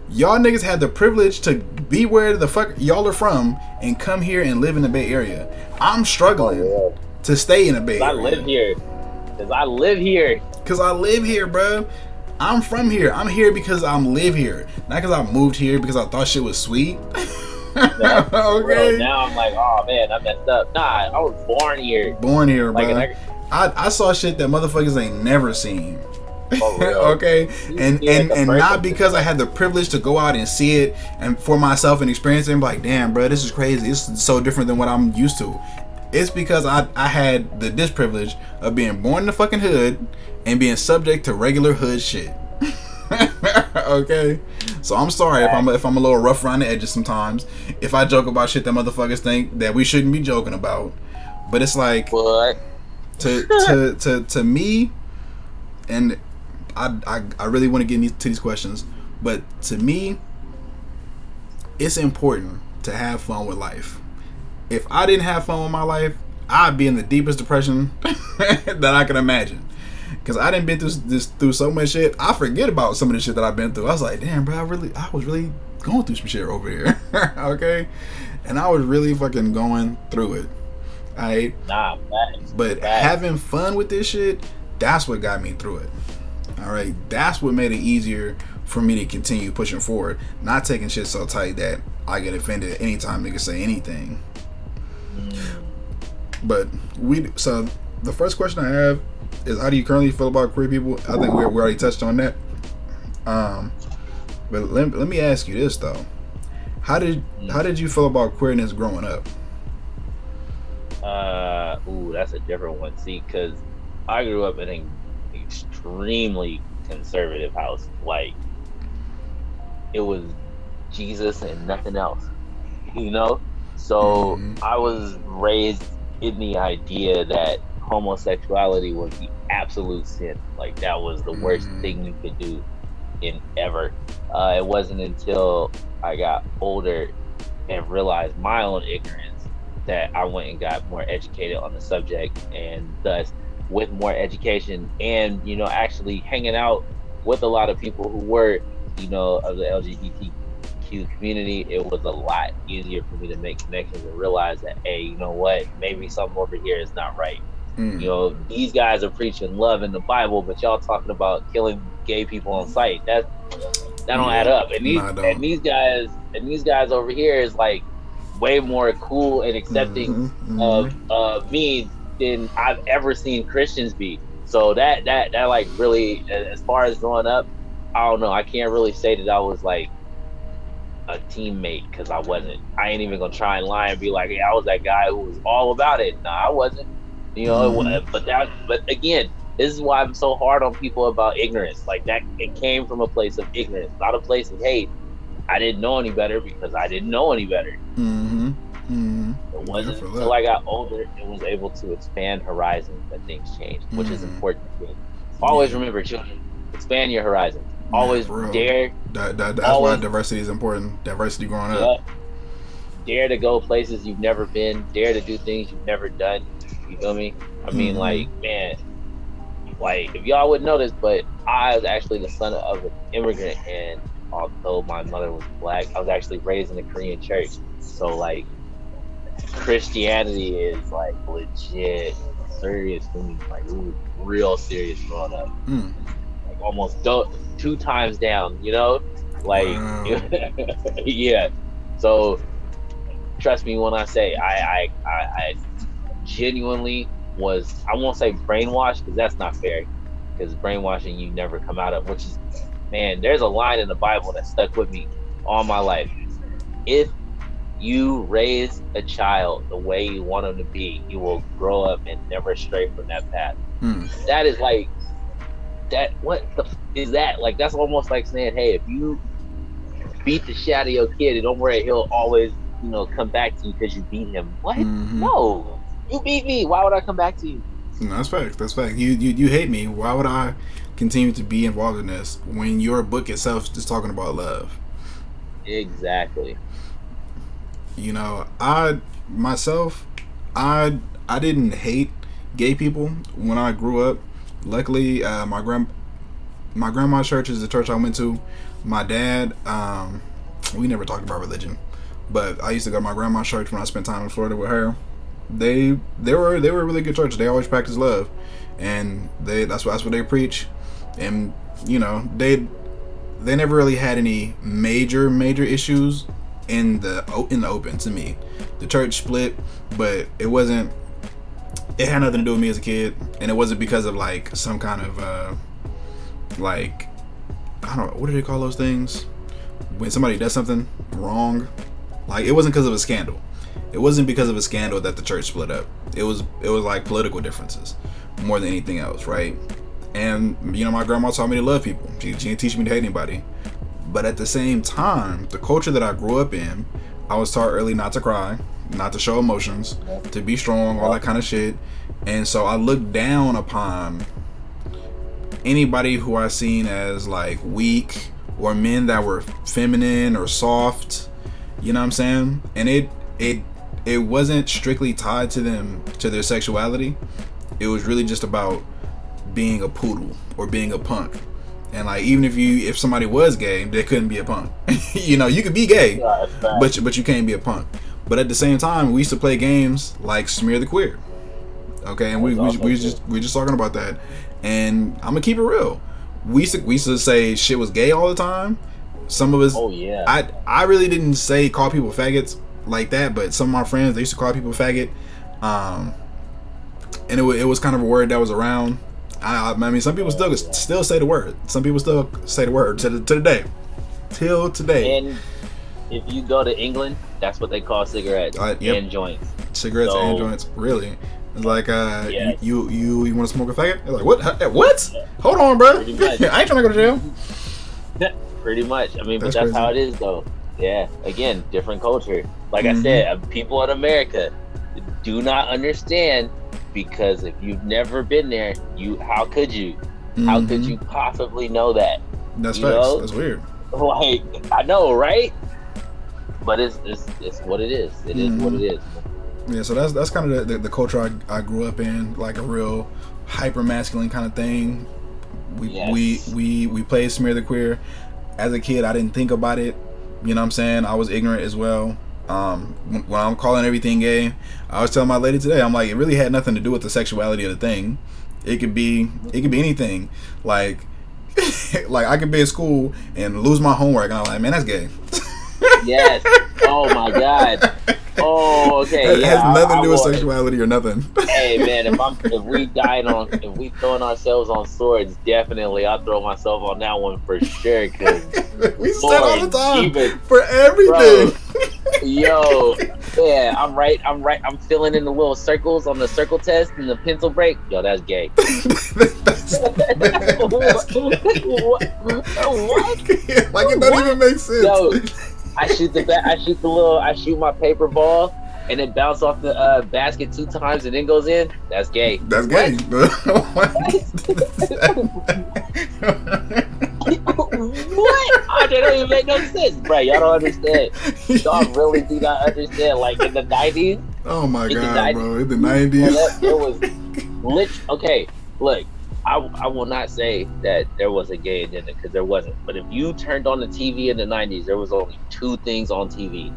Y'all niggas had the privilege to be where the fuck y'all are from and come here and live in the Bay Area. I'm struggling to stay in the Bay Area. I live here. Cause I live here. Cause I live here, bro. I'm from here. I'm here because I live here. Not because I moved here because I thought shit was sweet. Okay. Now I'm like, oh man, I messed up. Nah, I was born here. Born here, bro. I saw shit that motherfuckers ain't never seen. Okay, and not because I had the privilege to go out and see it and for myself and experience it. I'm like, damn, bro, this is crazy. This is so different than what I'm used to. It's because I had the disprivilege of being born in the fucking hood and being subject to regular hood shit. Okay, so I'm sorry if I'm a little rough around the edges sometimes. If I joke about shit that motherfuckers think that we shouldn't be joking about, but it's like What? to me, and I really want to get to these questions, but to me, it's important to have fun with life. If I didn't have fun with my life, I'd be in the deepest depression that I can imagine. Cause I didn't been through so much shit. I forget about some of the shit that I've been through. I was like, damn, bro, I was really going through some shit over here. Okay, and I was really fucking going through it. Alright, Nah, facts. but Facts. having fun with this shit, that's what got me through it. Alright, that's what made it easier for me to continue pushing forward. Not taking shit so tight that I get offended anytime niggas say anything. But so the first question I have is, how do you currently feel about queer people? I think we already touched on that. But let me ask you this though: how did you feel about queerness growing up? That's a different one. See, because I grew up in an extremely conservative house. Like, it was Jesus and nothing else, you know. So I was raised in the idea that homosexuality was the absolute sin. Like, that was the worst thing you could do in ever. It wasn't until I got older and realized my own ignorance that I went and got more educated on the subject, and thus with more education and, you know, actually hanging out with a lot of people who were, you know, of the LGBTQ community, it was a lot easier for me to make connections and realize that, hey, you know what, maybe something over here is not right. You know, these guys are preaching love in the Bible, but y'all talking about killing gay people on sight. That don't add up. And these guys over here is like way more cool and accepting of me than I've ever seen Christians be. So that like really, as far as growing up, I don't know. I can't really say that I was like a teammate, because I wasn't. I ain't even gonna try and lie and be like, yeah, I was that guy who was all about it. No, I wasn't. You know, but again, this is why I'm so hard on people about ignorance. Like, that, it came from a place of ignorance, not a place of hate. I didn't know any better because I didn't know any better. It wasn't until I got older and was able to expand horizons that things changed, which is important to me. Always remember, children, expand your horizons. Always dare. That's why diversity is important. Diversity growing up. Dare to go places you've never been. Dare to do things you've never done. You feel me? I mean, like, man, like, if y'all wouldn't know this, but I was actually the son of an immigrant, and although my mother was black, I was actually raised in a Korean church. So, like, Christianity is like legit serious for me. Like, we were real serious growing up. Like, almost 2 times down, you know? Like, yeah. So, trust me when I say I genuinely was, I won't say brainwashed, because that's not fair, because brainwashing you never come out of, which is, man, there's a line in the Bible that stuck with me all my life. If you raise a child the way you want them to be, you will grow up and never stray from that path. That is like, that, what the is that? Like, that's almost like saying, hey, if you beat the shit out of your kid, and don't worry, he'll always, you know, come back to you because you beat him. What? No, you beat me. Why would I come back to you? No, that's fact. That's fact. You hate me. Why would I continue to be involved in this when your book itself is talking about love? Exactly. You know, I didn't hate gay people when I grew up. Luckily, my grandma's church is the church I went to. My dad, we never talked about religion, but I used to go to my grandma's church when I spent time in Florida with her. They were a really good church. They always practiced love, and that's what they preach. And, you know, they never really had any major issues in the open to me. The church split, but it had nothing to do with me as a kid, and it wasn't because of like some kind of like, I don't know, what do they call those things when somebody does something wrong? Like, it wasn't because of a scandal. it wasn't because of a scandal that the church split up. It was like political differences more than anything else, right? And you know, my grandma taught me to love people. She didn't teach me to hate anybody. But at the same time, the culture that I grew up in, I was taught early not to cry, not to show emotions, to be strong, all that kind of shit. And so I looked down upon anybody who I seen as like weak, or men that were feminine or soft, you know what I'm saying? And it wasn't strictly tied to them, to their sexuality. It was really just about being a poodle or being a punk. And like, even if somebody was gay, they couldn't be a punk. You know, you could be gay, but you can't be a punk. But at the same time, we used to play games like Smear the Queer. Okay, and we just talking about that. And I'm gonna keep it real. We used to say shit was gay all the time. Some of us, I really didn't call people faggots like that, but some of my friends, they used to call people faggot. And it was kind of a word that was around. I mean, some people still say the word. Some people still say the word to today. Till today. And if you go to England, that's what they call cigarettes and joints. Cigarettes and joints, really. It's like, you want to smoke a faggot? They're like, what? Yeah. Hold on, bro. I ain't trying to go to jail. Pretty much. I mean, but that's how it is, though. Yeah. Again, different culture. Like I said, people in America do not understand, because if you've never been there, how could you? How could you possibly know that? That's facts. That's weird. Like, I know, right? But it's what it is. It is what it is. Yeah, so that's kind of the culture I grew up in, like a real hyper masculine kind of thing. We played Smear the Queer. As a kid, I didn't think about it. You know what I'm saying? I was ignorant as well. When I'm calling everything gay, I was telling my lady today, I'm like, it really had nothing to do with the sexuality of the thing. It could be anything. Like like I could be at school and lose my homework, and I'm like, man, that's gay. Yes. Oh my God. Oh, okay. It has nothing to do with sexuality or nothing. Hey man, if we throwing ourselves on swords, definitely I'll throw myself on that one for sure. Cause we said all the time for everything. Bro, yo, yeah, I'm right. I'm filling in the little circles on the circle test and the pencil break. Yo, that's gay. That's What? Like, it don't even make sense. Yo, I shoot my paper ball, and it bounces off the basket 2 times and then goes in. That's gay. That's gay. What? That don't even make no sense, bro. Y'all don't understand. Y'all really do not understand. Like in the 90s. Oh my God, bro! In the 90s, there was okay. Look, I will not say that there was a gay agenda, because there wasn't. But if you turned on the TV in the 90s, there was only 2 things on TV: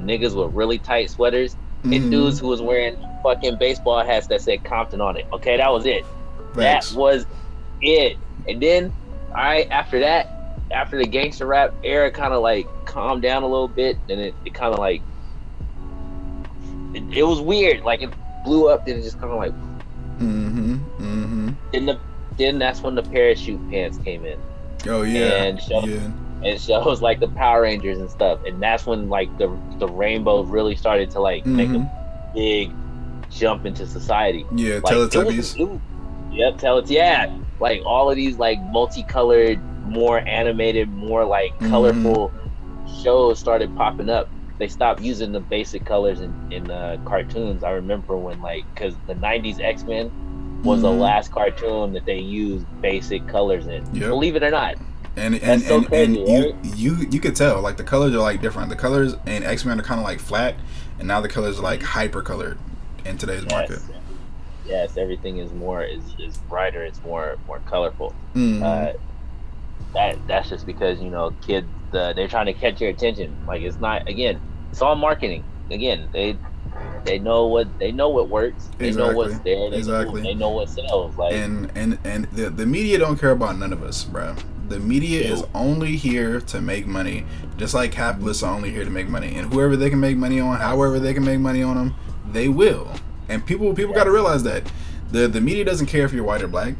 niggas with really tight sweaters and dudes who was wearing fucking baseball hats that said Compton on it. Okay, that was it. Thanks. That was it. And then after the gangster rap era kind of like calmed down a little bit, then it kind of like it was weird. Like it blew up, then it just kind of like Then that's when the parachute pants came in. Oh yeah. And shows like the Power Rangers and stuff, and that's when like the rainbow really started to like make a big jump into society. Yeah, like, Teletubbies. Yeah, like all of these like multicolored, more animated, more like colorful shows started popping up. They stopped using the basic colors in cartoons. I remember when, like, because the 90s X-Men was the last cartoon that they used basic colors in. Yep. Believe it or not. And crazy, right? you could tell, like, the colors are like different. The colors in X-Men are kind of like flat, and now the colors are like hyper colored in today's market. Yes, everything is brighter. It's more colorful. That's just because, you know, kids they're trying to catch your attention. Like, it's not, again, it's all marketing. Again, they know what works. They know what's there. They know what sells. Like, and the media don't care about none of us, bro. The media is only here to make money, just like capitalists are only here to make money. And whoever they can make money on, however they can make money on them, they will. And people got to realize that the media doesn't care if you're white or black,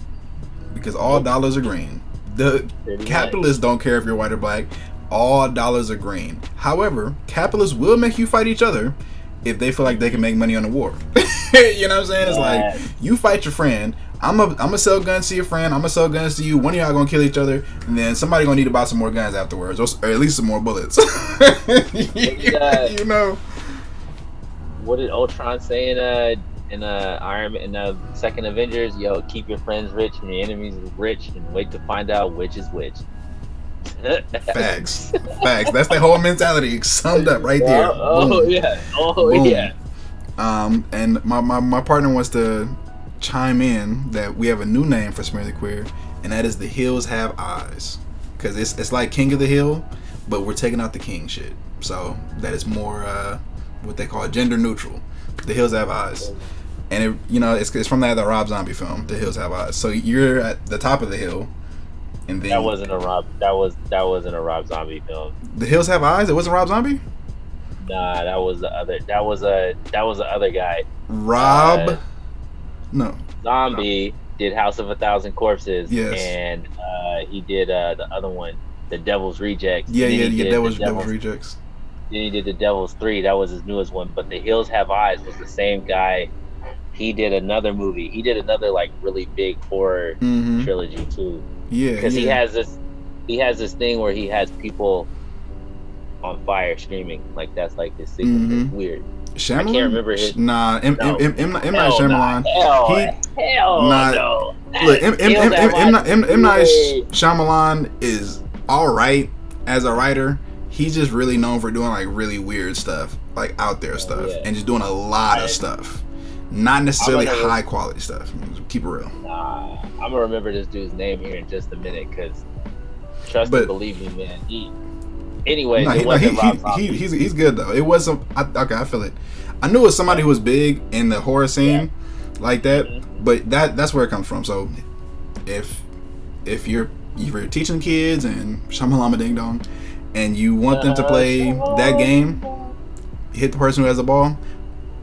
because all dollars are green. The capitalists don't care if you're white or black. All dollars are green. However, capitalists will make you fight each other if they feel like they can make money on the war. You know what I'm saying? It's like, you fight your friend. I'm a sell guns to your friend. I'm gonna sell guns to you. One of y'all gonna kill each other, and then somebody gonna need to buy some more guns afterwards, or at least some more bullets. You know. What did Ultron say in Iron Man, in the second Avengers? Yo, keep your friends rich and your enemies rich, and wait to find out which is which. Facts. That's the whole mentality summed up right there. Oh yeah. Boom. Yeah. And my partner wants to chime in that we have a new name for Smearly Queer, and that is The Hills Have Eyes, because it's like King of the Hill, but we're taking out the king shit, so that is more what they call gender neutral. The Hills Have Eyes, and it's from that Rob Zombie film, The Hills Have Eyes. So you're at the top of the hill, and then that wasn't a Rob Zombie film. The Hills Have Eyes. It wasn't Rob Zombie. Nah, that was the other. That was the other guy. Rob. No. Zombie did House of a Thousand Corpses. Yes. And he did the other one, The Devil's Rejects. Yeah. Devil's Rejects. Then he did The Devil's 3. That was his newest one. But The Hills Have Eyes was the same guy. He did another movie. He did another like really big horror trilogy too. Yeah. Because he has this thing where he has people on fire screaming. Like that's like his secret. It's weird. Shyamalan? I can't remember his. Nah, M Night Shyamalan. Hell no. Look, M Night Shyamalan is all right as a writer. He's just really known for doing like really weird stuff, like out there stuff, and just doing a lot of stuff. Not necessarily high quality stuff. Keep it real. Nah, I'm gonna remember this dude's name here in just a minute, because trust and believe me, man. He's good though. It wasn't. Okay, I feel it. I knew it was somebody who was big in the horror scene like that, but that's where it comes from. So if you're teaching kids and Shamalama Ding Dong, and you want them to play that game, hit the person who has the ball.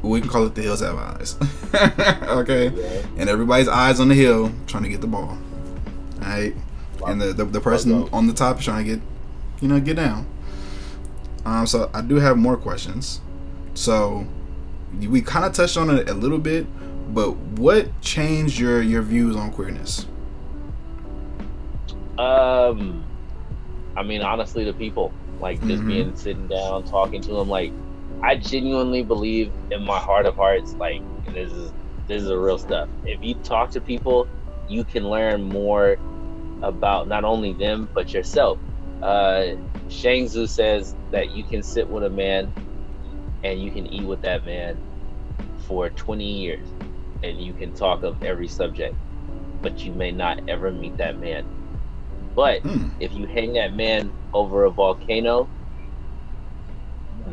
We can call it The Hills Have Eyes. Okay, and everybody's eyes on the hill trying to get the ball. All right, and the person on the top is trying to get down. So I do have more questions. So we kind of touched on it a little bit, but what changed your views on queerness? I mean, honestly, the people, like just being sitting down, talking to them. Like, I genuinely believe in my heart of hearts, like, and this is the real stuff. If you talk to people, you can learn more about not only them but yourself. Shang Tzu says that you can sit with a man and you can eat with that man for 20 years and you can talk of every subject, but you may not ever meet that man. But if you hang that man over a volcano,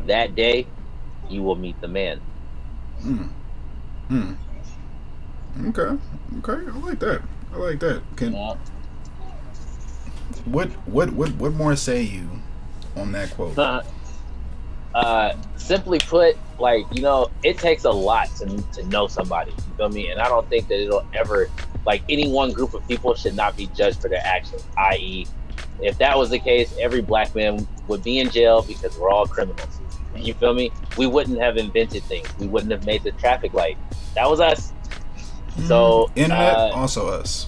that day you will meet the man. Okay, I like that. What more say you on that quote? Simply put, like, it takes a lot to know somebody. You feel me? And I don't think that it'll ever, like, any one group of people should not be judged for their actions. I.e., if that was the case, every black man would be in jail because we're all criminals. You feel me? We wouldn't have invented things. We wouldn't have made the traffic light. That was us. So internet, also us.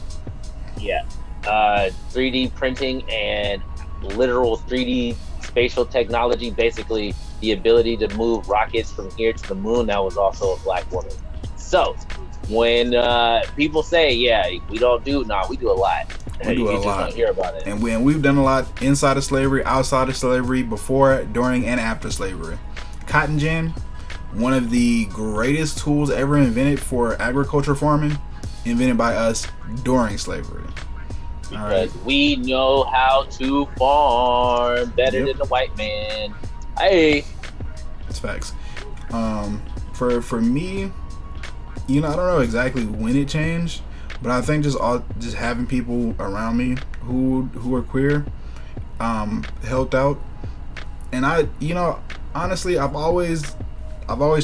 Yeah. 3D printing and literal 3D spatial technology, basically the ability to move rockets from here to the moon, that was also a black woman. So when people say, we don't do, we do a lot. We do a lot. Just don't hear about it. And we've done a lot inside of slavery, outside of slavery, before, during, and after slavery. Cotton gin, one of the greatest tools ever invented for agriculture farming, invented by us during slavery. Because we know how to farm better than the white man. Hey, that's facts. For me, I don't know exactly when it changed, but I think just having people around me who are queer helped out. And honestly, I've always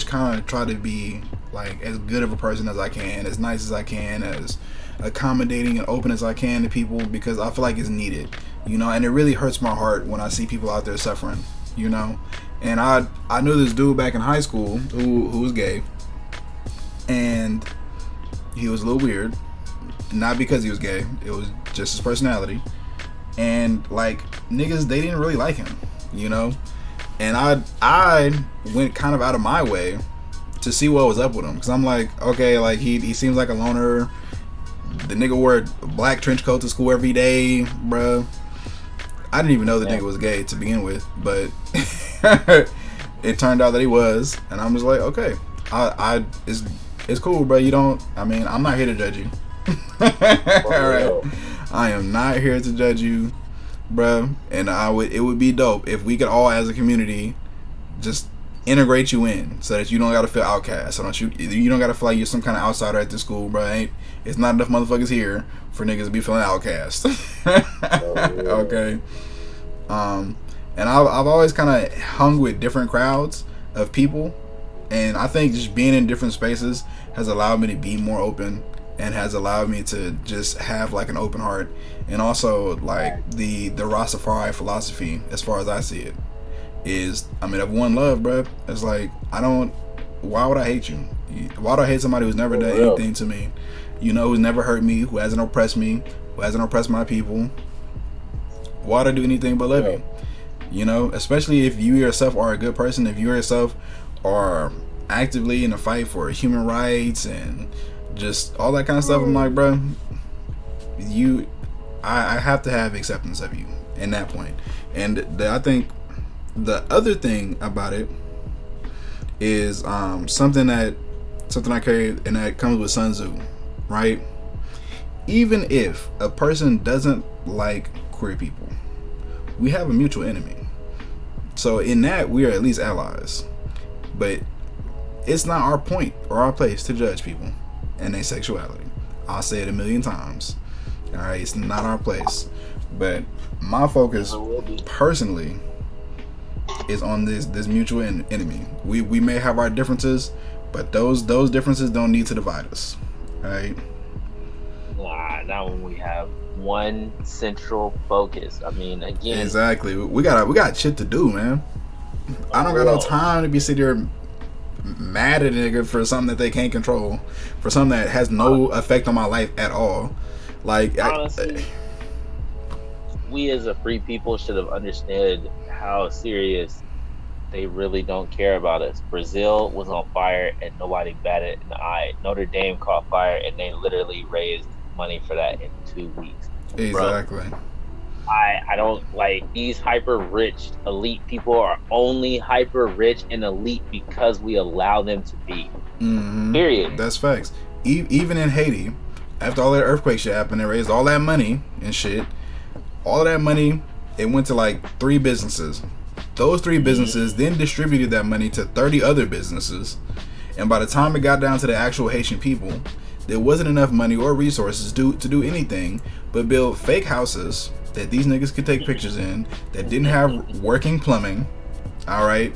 kind of tried to be like as good of a person as I can, as nice as I can, as accommodating and open as I can to people, because I feel like it's needed, and it really hurts my heart when I see people out there suffering, and And I knew this dude back in high school who was gay, and he was a little weird. Not because he was gay, it was just his personality. And like niggas, they didn't really like him, you know. And I went kind of out of my way to see what was up with him, because I'm like, okay, like he seems like a loner. The nigga wore a black trench coat to school every day, bruh. I didn't even know the nigga was gay to begin with, but it turned out that he was, and I'm just like, okay, it's cool, bro. I'm not here to judge you. Alright, I am not here to judge you, bro. And it would be dope if we could all, as a community, just integrate you in, so that you don't gotta feel outcast. So you don't gotta feel like you're some kind of outsider at this school, bro. It's not enough motherfuckers here for niggas to be feeling outcast. Okay. And I've always kind of hung with different crowds of people, and I think just being in different spaces has allowed me to be more open, and has allowed me to just have like an open heart, and also like the Rastafari philosophy, as far as I see it, is, I mean, of one love, bro. It's like, why would I hate you? Why would I hate somebody who's never done anything to me? You know, who's never hurt me, who hasn't oppressed me, who hasn't oppressed my people. Why would I do anything but love you? You know, especially if you yourself are a good person, if you yourself are actively in a fight for human rights and just all that kind of stuff. I'm like, bro, I have to have acceptance of you in that point. And I think the other thing about it is something I carry, and that comes with Sun Tzu, right? Even if a person doesn't like queer people, we have a mutual enemy. So in that, we are at least allies. But it's not our point or our place to judge people and their sexuality. I'll say it a million times. Alright, it's not our place. But my focus personally is on this mutual enemy. We may have our differences, but those differences don't need to divide us. Alright? Not when we have one central focus. I mean, again, exactly. We got shit to do, man. I don't got no time to be sitting here mad at a nigga for something that they can't control, for something that has no effect on my life at all. Like, honestly, we as a free people should have understood how serious they really don't care about us. Brazil was on fire and nobody batted an eye. Notre Dame caught fire and they literally raised money for that in 2 weeks. Exactly. Bro, I don't like these hyper rich elite people are only hyper rich and elite because we allow them to be. Mm-hmm. Period. That's facts. Even in Haiti, after all that earthquake shit happened, they raised all that money and shit. All of that money, it went to like 3 businesses. Those 3 businesses then distributed that money to 30 other businesses. And by the time it got down to the actual Haitian people, there wasn't enough money or resources to do anything but build fake houses that these niggas could take pictures in, that didn't have working plumbing. Alright?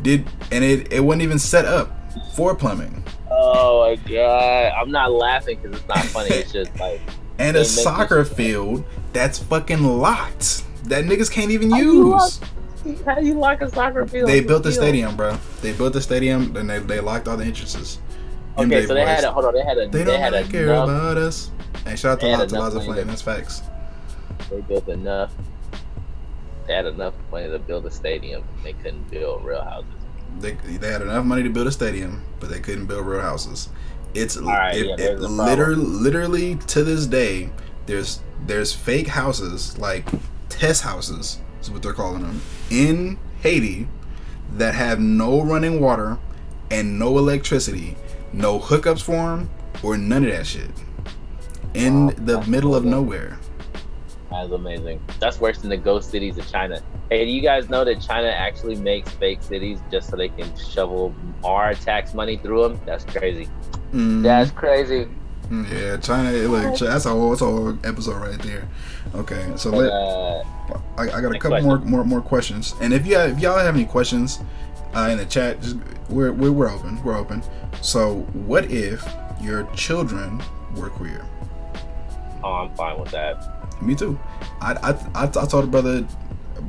It wasn't even set up for plumbing. Oh my god. I'm not laughing because it's not funny. It's just like, and a soccer field that's fucking locked that niggas can't even use. How do you lock a soccer field? They built the stadium, bro. They built the stadium and they locked all the entrances. Okay, so they had They don't really care about us. Hey, shout out to Liza Flame. That's facts. They built enough. They had enough money to build a stadium. They couldn't build real houses. They had enough money to build a stadium, but they couldn't build real houses. It's literally to this day. There's fake houses, like test houses is what they're calling them, in Haiti that have no running water and no electricity, no hookups for them or none of that shit, in the middle of nowhere. That's amazing. That's worse than the ghost cities of China. Hey, do you guys know that China actually makes fake cities just so they can shovel our tax money through them? That's crazy. That's crazy. Yeah, China. Look, that's a whole episode right there. Okay, so I got a couple more questions, and if y'all have any questions in the chat, just we're open. We're open. So, what if your children were queer? Oh, I'm fine with that. Me too. I told a brother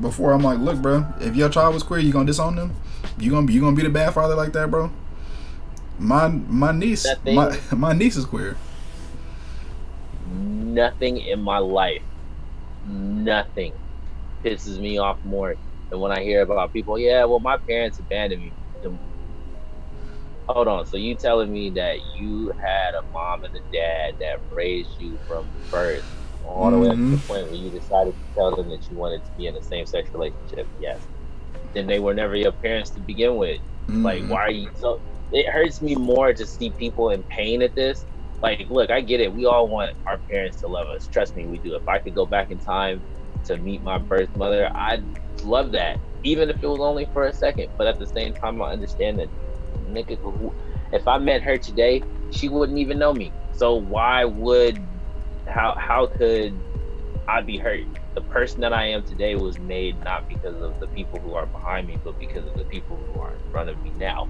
before. I'm like, look, bro, if your child was queer, you gonna disown them? You gonna be the bad father like that, bro? My niece, my niece is queer. Nothing in my life, nothing pisses me off more than when I hear about people. Yeah, well, my parents abandoned me. Hold on. So you telling me that you had a mom and a dad that raised you from birth all the way up to the point where you decided to tell them that you wanted to be in a same-sex relationship? Yes. Then they were never your parents to begin with. Like, why are you so? It hurts me more to see people in pain at this. Like, look, I get it. We all want our parents to love us. Trust me, we do. If I could go back in time to meet my birth mother, I'd love that, even if it was only for a second. But at the same time, I understand that, nigga, if I met her today, she wouldn't even know me. So how could I be hurt? The person that I am today was made not because of the people who are behind me, but because of the people who are in front of me now.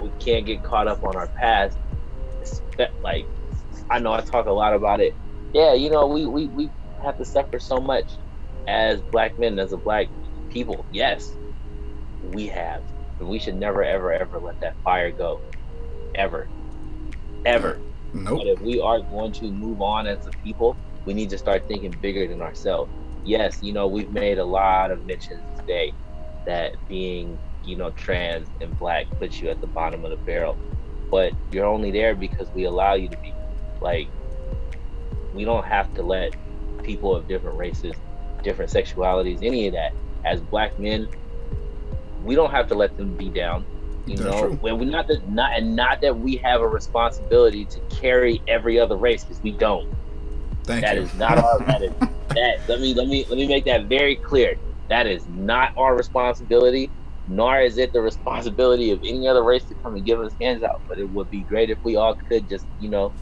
We can't get caught up on our past. Like, I know I talk a lot about it. Yeah, you know, we have to suffer so much as Black men, as a Black people. Yes, we have. But we should never, ever, ever let that fire go. Ever. Nope. But if we are going to move on as a people, we need to start thinking bigger than ourselves. Yes, you know, we've made a lot of mentions today that being, you know, trans and Black puts you at the bottom of the barrel. But you're only there because we allow you to be. Like, we don't have to let people of different races, different sexualities, any of that, as Black men, we don't have to let them be down. You That's know, true. when we not that we have a responsibility to carry every other race, because we don't. That is not our. Let me make that very clear. That is not our responsibility, nor is it the responsibility of any other race to come and give us hands out. But it would be great if we all could just, you know,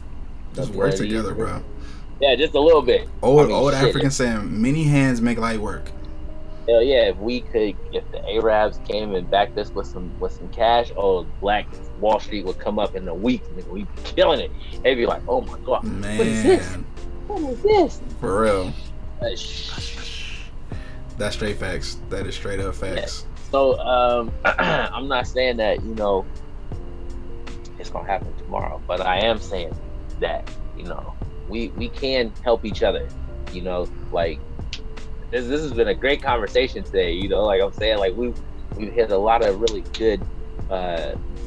Just be work like, together, bro. yeah, just a little bit. Old African saying, many hands make light work. Hell yeah, if the Arabs came and backed us with some cash, Black Wall Street would come up in a week, nigga. We'd be killing it. They'd be like, oh my God, Man. what is this? What is this? For real. Shh. That's straight facts. That is straight up facts. Yeah. So I'm not saying that, you know, it's gonna happen tomorrow, but I am saying that, you know, we can help each other. You know, like this has been a great conversation today. You know, like I'm saying, like we've hit a lot of really good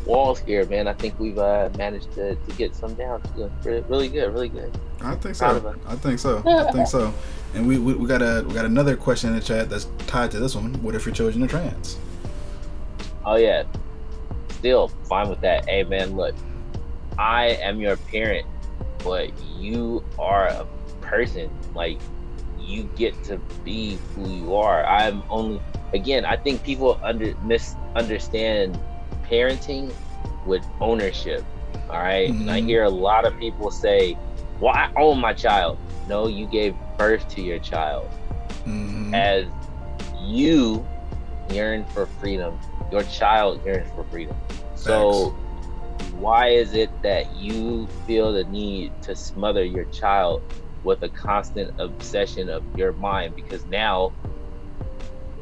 walls here, man. I think we've managed to get some down. Really good. I think so. I think so. And we got another question in the chat that's tied to this one. What if your children are trans? Oh yeah, still fine with that. Hey man, look, I am your parent, but you are a person. Like, you get to be who you are. I'm only, again, I think people misunderstand parenting with ownership. All right. And I hear a lot of people say, well, I own my child. No, you gave birth to your child. As you yearn for freedom, your child yearns for freedom. So why is it that you feel the need to smother your child with a constant obsession of your mind? Because now,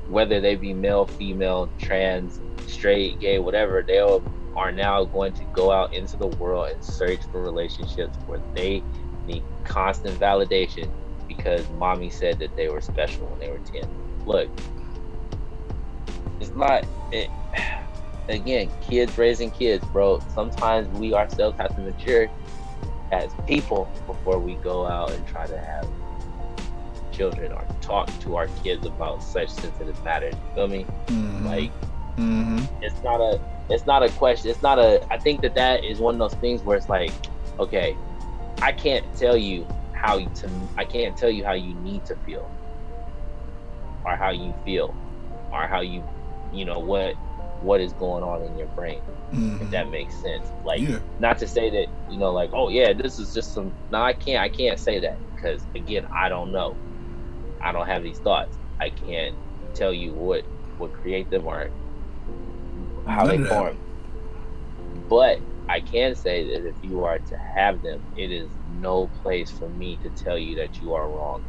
whether they be male, female, trans, straight, gay, whatever, they are now going to go out into the world and search for relationships where they need constant validation because mommy said that they were special when they were 10. Look, it's not again, kids raising kids, bro. Sometimes we ourselves have to mature as people before we go out and try to have children or talk to our kids about such sensitive matters. You feel me? Like, it's not a question. I think that is one of those things where it's like, okay, I can't tell you how you need to feel, or how you feel, or how you know what is going on in your brain, if that makes sense. Like, not to say that, you know, like, oh yeah, this is just some. No, I can't say that, because again, I don't know. I don't have these thoughts. I can't tell you what create them or how they form. But I can say that if you are to have them, it is no place for me to tell you that you are wrong.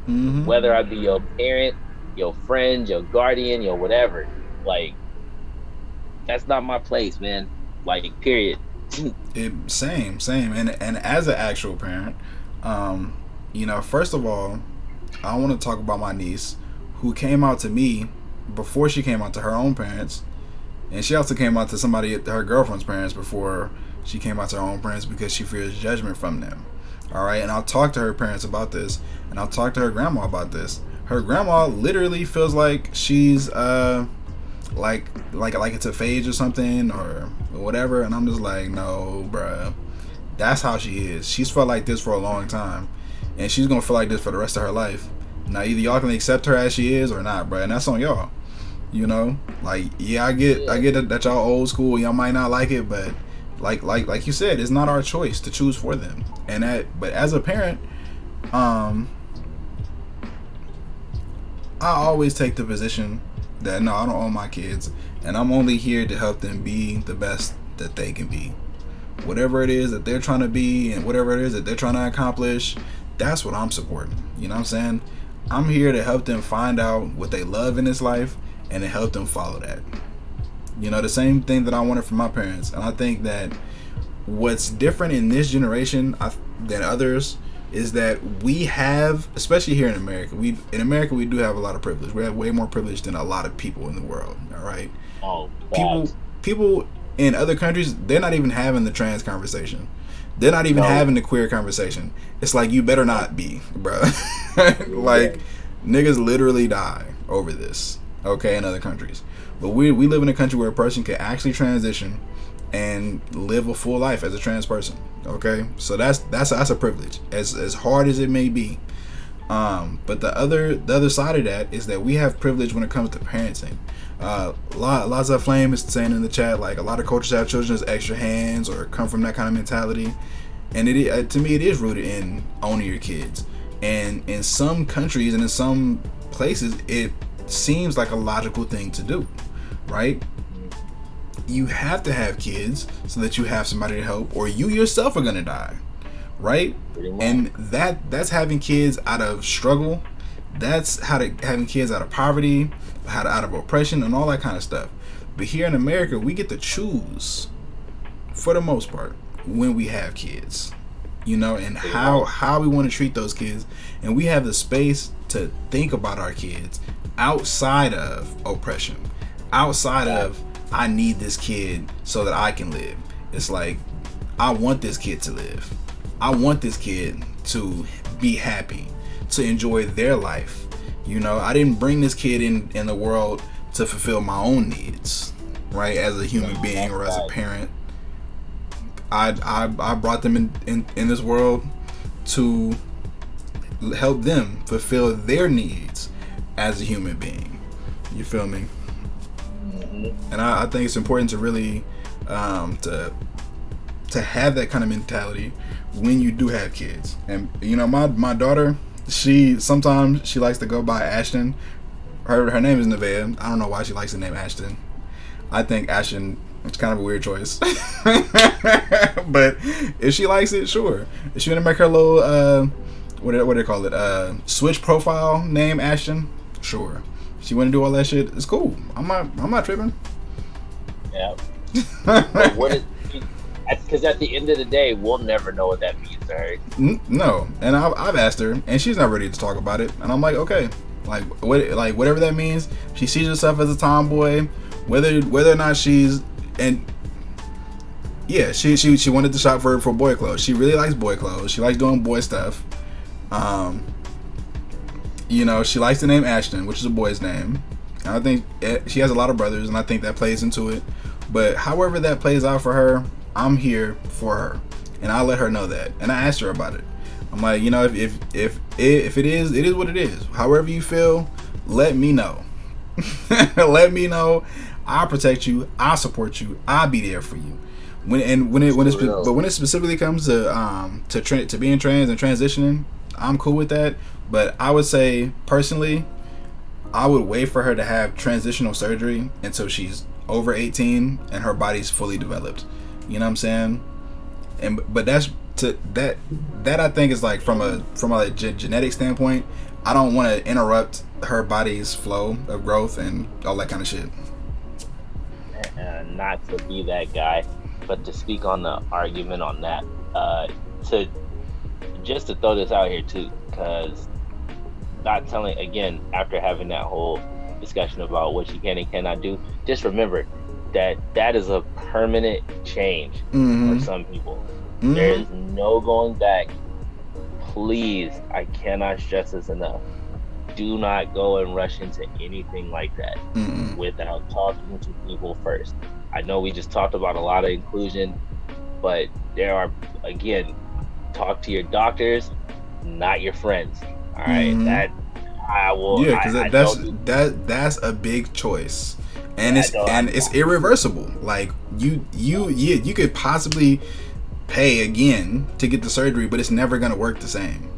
Mm-hmm. whether I be your parent, your friend, your guardian, your whatever. Like, that's not my place, man. Like, period. Same, and as an actual parent, um, first of all, I want to talk about my niece, who came out to me before she came out to her own parents, and she also came out to her girlfriend's parents before she came out to her own parents because she fears judgment from them. All right, and I'll talk to her parents about this, and I'll talk to her grandma about this. Her grandma literally feels like she's like it's a phase or something or whatever, and I'm just like, no, bruh, that's how she is. She's felt like this for a long time, and she's gonna feel like this for the rest of her life. Now, either y'all can accept her as she is or not, bruh, and that's on y'all. Like, yeah, I get that y'all old school, y'all might not like it, but like you said, it's not our choice to choose for them. But as a parent, I always take the position that no, I don't own my kids, and I'm only here to help them be the best that they can be. Whatever it is that they're trying to be and whatever it is that they're trying to accomplish, that's what I'm supporting. You know what I'm saying? I'm here to help them find out what they love in this life and to help them follow that. The same thing that I wanted from my parents. And I think that what's different in this generation than others is that we have, especially here in America, we do have a lot of privilege. We have way more privilege than a lot of people in the world. All right. Oh, people in other countries, they're not even having the trans conversation. They're not even having the queer conversation. It's like, you better not be, bro. Like, niggas literally die over this, okay, in other countries. But we live in a country where a person can actually transition and live a full life as a trans person, okay? So that's a privilege, as hard as it may be. But the other side of that is that we have privilege when it comes to parenting. Lots of Flame is saying in the chat, like, a lot of cultures have children as extra hands or come from that kind of mentality, and to me it is rooted in owning your kids. And in some countries and in some places, it seems like a logical thing to do, right? You have to have kids so that you have somebody to help, or you yourself are gonna die, right? And that's having kids out of struggle. That's having kids out of poverty, out of oppression, and all that kind of stuff. But here in America, we get to choose, for the most part, when we have kids, and how we want to treat those kids. And we have the space to think about our kids outside of oppression, outside of, I need this kid so that I can live. It's like, I want this kid to live. I want this kid to be happy, to enjoy their life. I didn't bring this kid in the world to fulfill my own needs, right? As a human being or as a parent, I brought them in this world to help them fulfill their needs as a human being. You feel me? And I think it's important to really to have that kind of mentality when you do have kids. And my daughter, sometimes she likes to go by Ashton. Her name is Nevaeh. I don't know why she likes the name Ashton. I think Ashton, it's kind of a weird choice. But if she likes it, sure. If she want to make her little what do they call it? Switch profile name Ashton, sure. If she want to do all that shit, it's cool. I'm not tripping. Yeah. Because at the end of the day, we'll never know what that means to her. No, and I've asked her, and she's not ready to talk about it. And I'm like, okay, whatever that means. She sees herself as a tomboy, whether or not she's, and yeah, she wanted to shop for boy clothes. She really likes boy clothes. She likes doing boy stuff. She likes the name Ashton, which is a boy's name. And I think she has a lot of brothers, and I think that plays into it. But however that plays out for her, I'm here for her, and I let her know that. And I asked her about it. I'm like, if it is what it is. However you feel, let me know. Let me know. I'll protect you. I'll support you. I'll be there for you. When it specifically comes to being trans and transitioning, I'm cool with that. But I would say personally, I would wait for her to have transitional surgery until she's over 18 and her body's fully developed. You know what I'm saying? But that I think is like from a genetic standpoint, I don't want to interrupt her body's flow of growth and all that kind of shit. And not to be that guy, but to speak on the argument on that, to just to throw this out here too, because not telling again after having that whole discussion about what you can and cannot do, just remember that is a permanent change for some people. There is no going back. Please, I cannot stress this enough. Do not go and rush into anything like that without talking to people first. I know we just talked about a lot of inclusion, but there are, again, talk to your doctors, not your friends. All right, that I will. Yeah, because that's a big choice, and it's irreversible. Like you could possibly pay again to get the surgery, but it's never gonna work the same.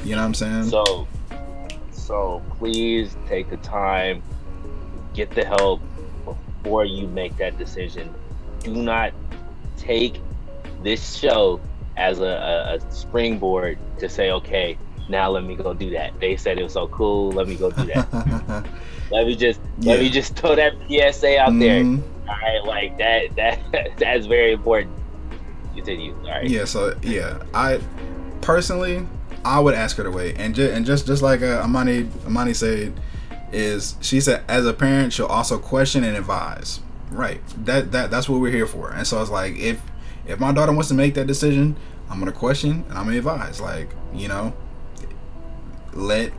You know what I'm saying? So please take the time, get the help before you make that decision. Do not take this show as a springboard to say, okay, now let me go do that. They said it was so cool. Let me go do that. Let me just throw that PSA out there. All right, like that's very important. Continue. All right. Yeah. So yeah, I personally would ask her to wait, and just like Amani said, she said as a parent she'll also question and advise. Right. That's what we're here for. And so it's like if my daughter wants to make that decision, I'm gonna question and I'm gonna advise. Like, you know, let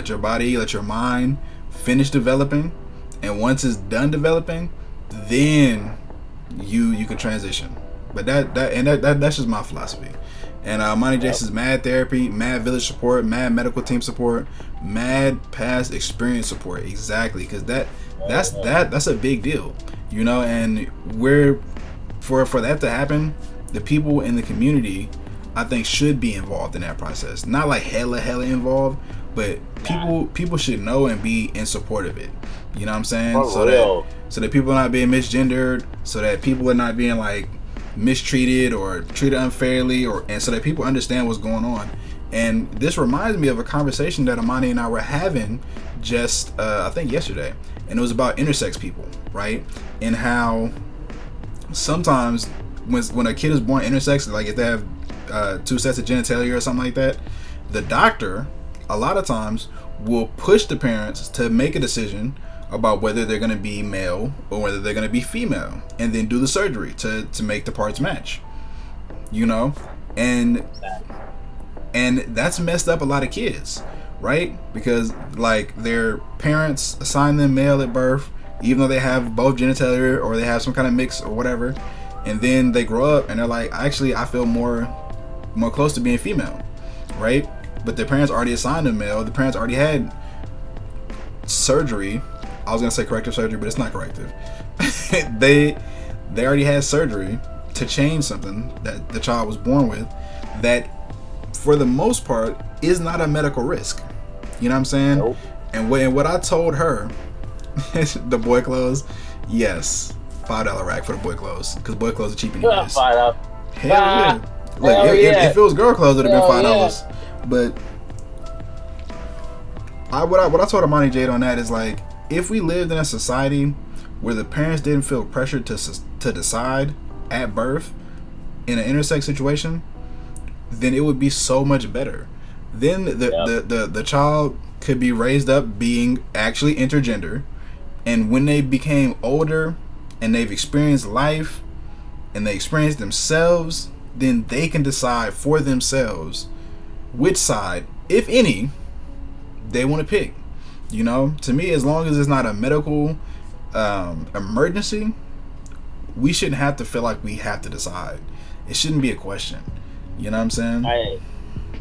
your body, let your mind finish developing, and once it's done developing, then you can transition. But that's just my philosophy. And Monty Jason's mad therapy, mad village support, mad medical team support, mad past experience support. Exactly, because that's a big deal, you know. And we're for that to happen, the people in the community, I think, should be involved in that process. Not like hella involved, but people should know and be in support of it. You know what I'm saying? So that people are not being misgendered, so that people are not being like mistreated or treated unfairly, and so that people understand what's going on. And this reminds me of a conversation that Amani and I were having just I think yesterday, and it was about intersex people, right? And how sometimes when a kid is born intersex, like if they have two sets of genitalia or something like that, the doctor a lot of times will push the parents to make a decision about whether they're going to be male or whether they're going to be female, and then do the surgery to make the parts match, you know. And that's messed up a lot of kids, right? Because like their parents assign them male at birth, even though they have both genitalia or they have some kind of mix or whatever, and then they grow up and they're like, actually I feel more close to being female, right? But their parents already assigned them male. The parents already had surgery. I was gonna say corrective surgery, but it's not corrective. they already had surgery to change something that the child was born with, that for the most part is not a medical risk. You know what I'm saying? Nope. And what I told her, the boy clothes, yes, $5 rack for the boy clothes, because boy clothes are cheap anyways. $5. Hell yeah! Like if it was girl clothes, it'd have been $5. Yeah. But what I told Amani Jade on that is like, if we lived in a society where the parents didn't feel pressured to decide at birth in an intersex situation, then it would be so much better. Then the child could be raised up being actually intergender, and when they became older and they've experienced life and they experience themselves, then they can decide for themselves which side, if any, they want to pick. You know, to me, as long as it's not a medical emergency, we shouldn't have to feel like we have to decide. It shouldn't be a question. You know what I'm saying?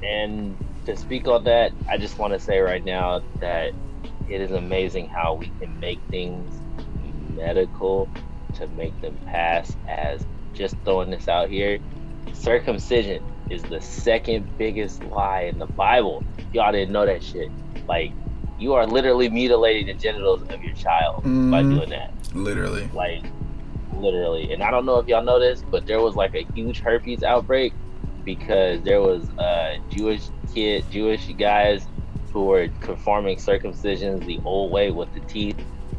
And to speak on that, I just want to say right now that it is amazing how we can make things medical to make them pass as, just throwing this out here, circumcision is the second biggest lie in the Bible. Y'all didn't know that shit. Like, you are literally mutilating the genitals of your child by doing that. Literally. Like, literally. And I don't know if y'all know this, but there was like a huge herpes outbreak because there was Jewish guys who were performing circumcisions the old way with the teeth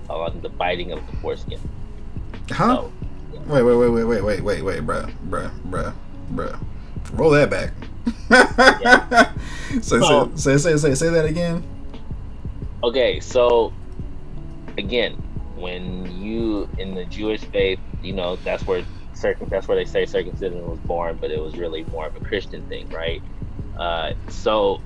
on the biting of the foreskin. Huh? So, yeah. Wait, bruh. Roll that back. Yeah. Say that again. Okay, so again, when you in the Jewish faith, you know, that's where they say circumcision was born, but it was really more of a Christian thing, right? So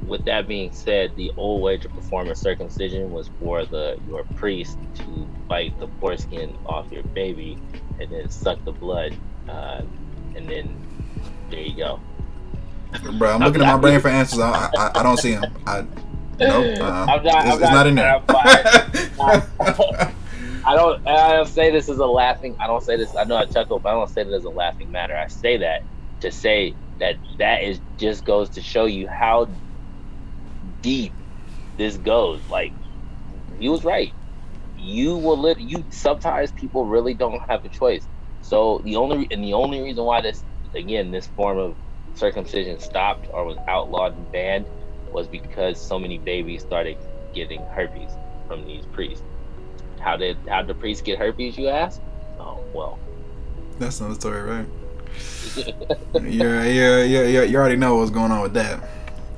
with that being said, the old way to perform a circumcision was for your priest to bite the foreskin off your baby and then suck the blood, and then there you go. Bro, I'm looking at my brain for answers. I don't see them. Nope. It's not in there. I don't say this as a laughing. I don't say this. I know I chuckle, but I don't say that as a laughing matter. I say that to say that is just goes to show you how deep this goes. Like, he was right. You sometimes people really don't have a choice. So the only reason why this form of circumcision stopped or was outlawed and banned was because so many babies started getting herpes from these priests. How did the priests get herpes, you ask? Oh, well. That's another story, right? Yeah. You already know what's going on with that.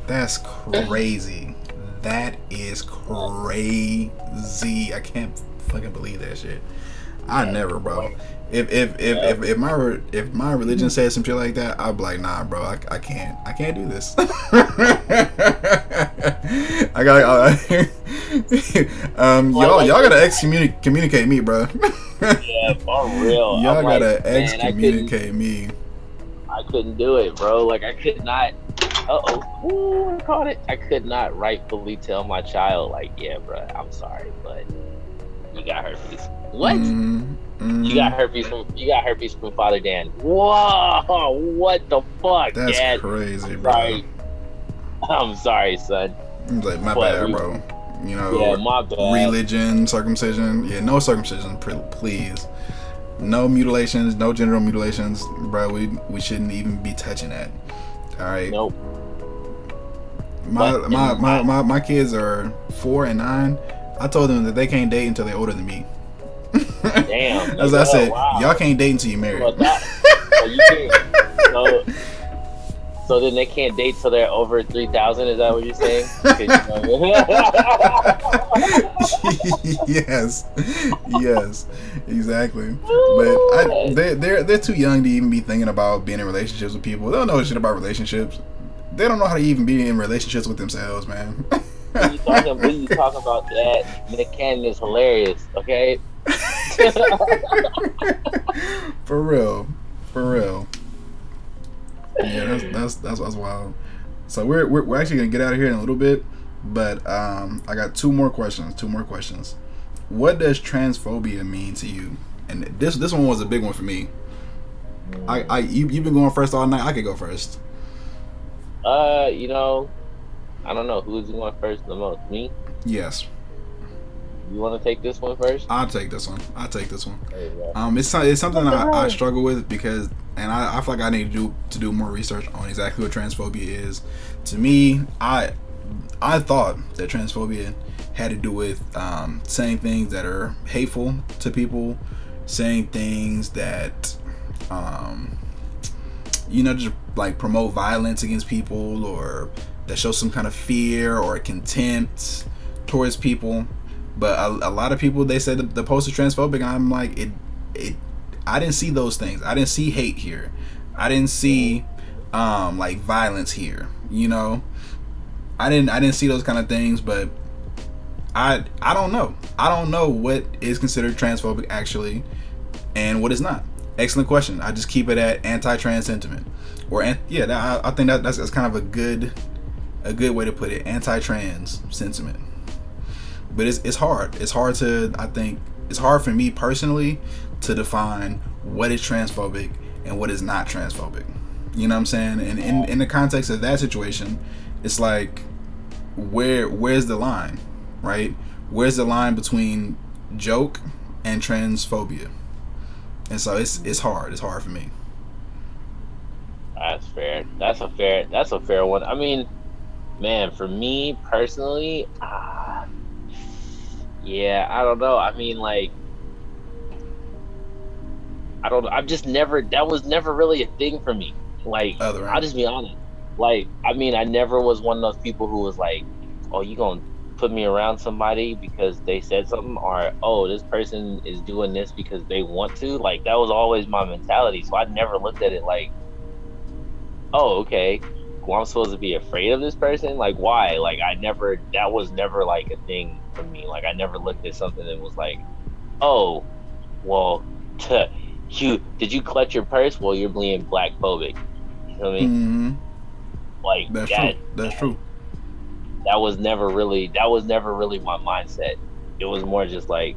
That's crazy. That is crazy. I can't fucking believe that shit. I never, bro. If my religion says some shit like that, I'd be like, nah, bro, I can't do this. I gotta y'all gotta excommunicate me, bro. Yeah, for real. Y'all gotta excommunicate me. I couldn't do it, bro. Like, I could not. I caught it. I could not rightfully tell my child, like, yeah, bro, I'm sorry, but you got herpes. What? You got herpes from Father Dan. Whoa! What the fuck? That's Dad? crazy, bro. I'm sorry, son. I'm like, my bad, bro. You know, yeah, my bad. Religion, circumcision. Yeah, no circumcision, please. No mutilations, no genital mutilations, bro. We shouldn't even be touching that. All right. Nope. My kids are 4 and 9. I told them that they can't date until they're older than me. Damn. As I said, y'all can't date until you're married. So you can't. So then they can't date till they're over 3,000. Is that what you're saying? Yes, exactly. But they're too young to even be thinking about being in relationships with people. They don't know shit about relationships. They don't know how to even be in relationships with themselves, man. When you talking about that, Nick Cannon is hilarious. Okay. For real. Yeah, that's wild. So we're actually gonna get out of here in a little bit, but I got two more questions. What does transphobia mean to you? And this one was a big one for me. You've been going first all night. I could go first. You know, I don't know who's going first the most. Me? Yes. You want to take this one first? I'll take this one. There you go. It's something I struggle with because, and I feel like I need to do more research on exactly what transphobia is. To me, I thought that transphobia had to do with saying things that are hateful to people, saying things that just like promote violence against people, or that show some kind of fear or contempt towards people. But a lot of people, they said the post is transphobic, and I'm like, I didn't see those things. I didn't see hate here. I didn't see like violence here. You know, I didn't see those kind of things. But I don't know. I don't know what is considered transphobic actually, and what is not. Excellent question. I just keep it at anti-trans sentiment, or I think that's kind of a good way to put it. Anti-trans sentiment. But it's hard. It's hard for me personally to define what is transphobic and what is not transphobic. You know what I'm saying? And in the context of that situation, it's like, where's the line, right? Where's the line between joke and transphobia? And so it's hard. It's hard for me. That's fair. That's a fair one. I mean, Man, for me personally, yeah, I don't know. I mean, like, I don't know. I'm just never, that was never really a thing for me. Like, Other I'll right. just be honest. Like, I mean, I never was one of those people who was like, oh, you gonna put me around somebody because they said something, or oh, this person is doing this because they want to. Like, that was always my mentality. So I never looked at it like, oh, okay, well, I'm supposed to be afraid of this person. Like, why? Like, that was never like a thing for me. Like, I never looked at something that was like, oh, well, you did you clutch your purse? Well, you're being black phobic. You know what I mean? Mm-hmm. Like That's true. that. That's true. That was never really my mindset. It was more just like,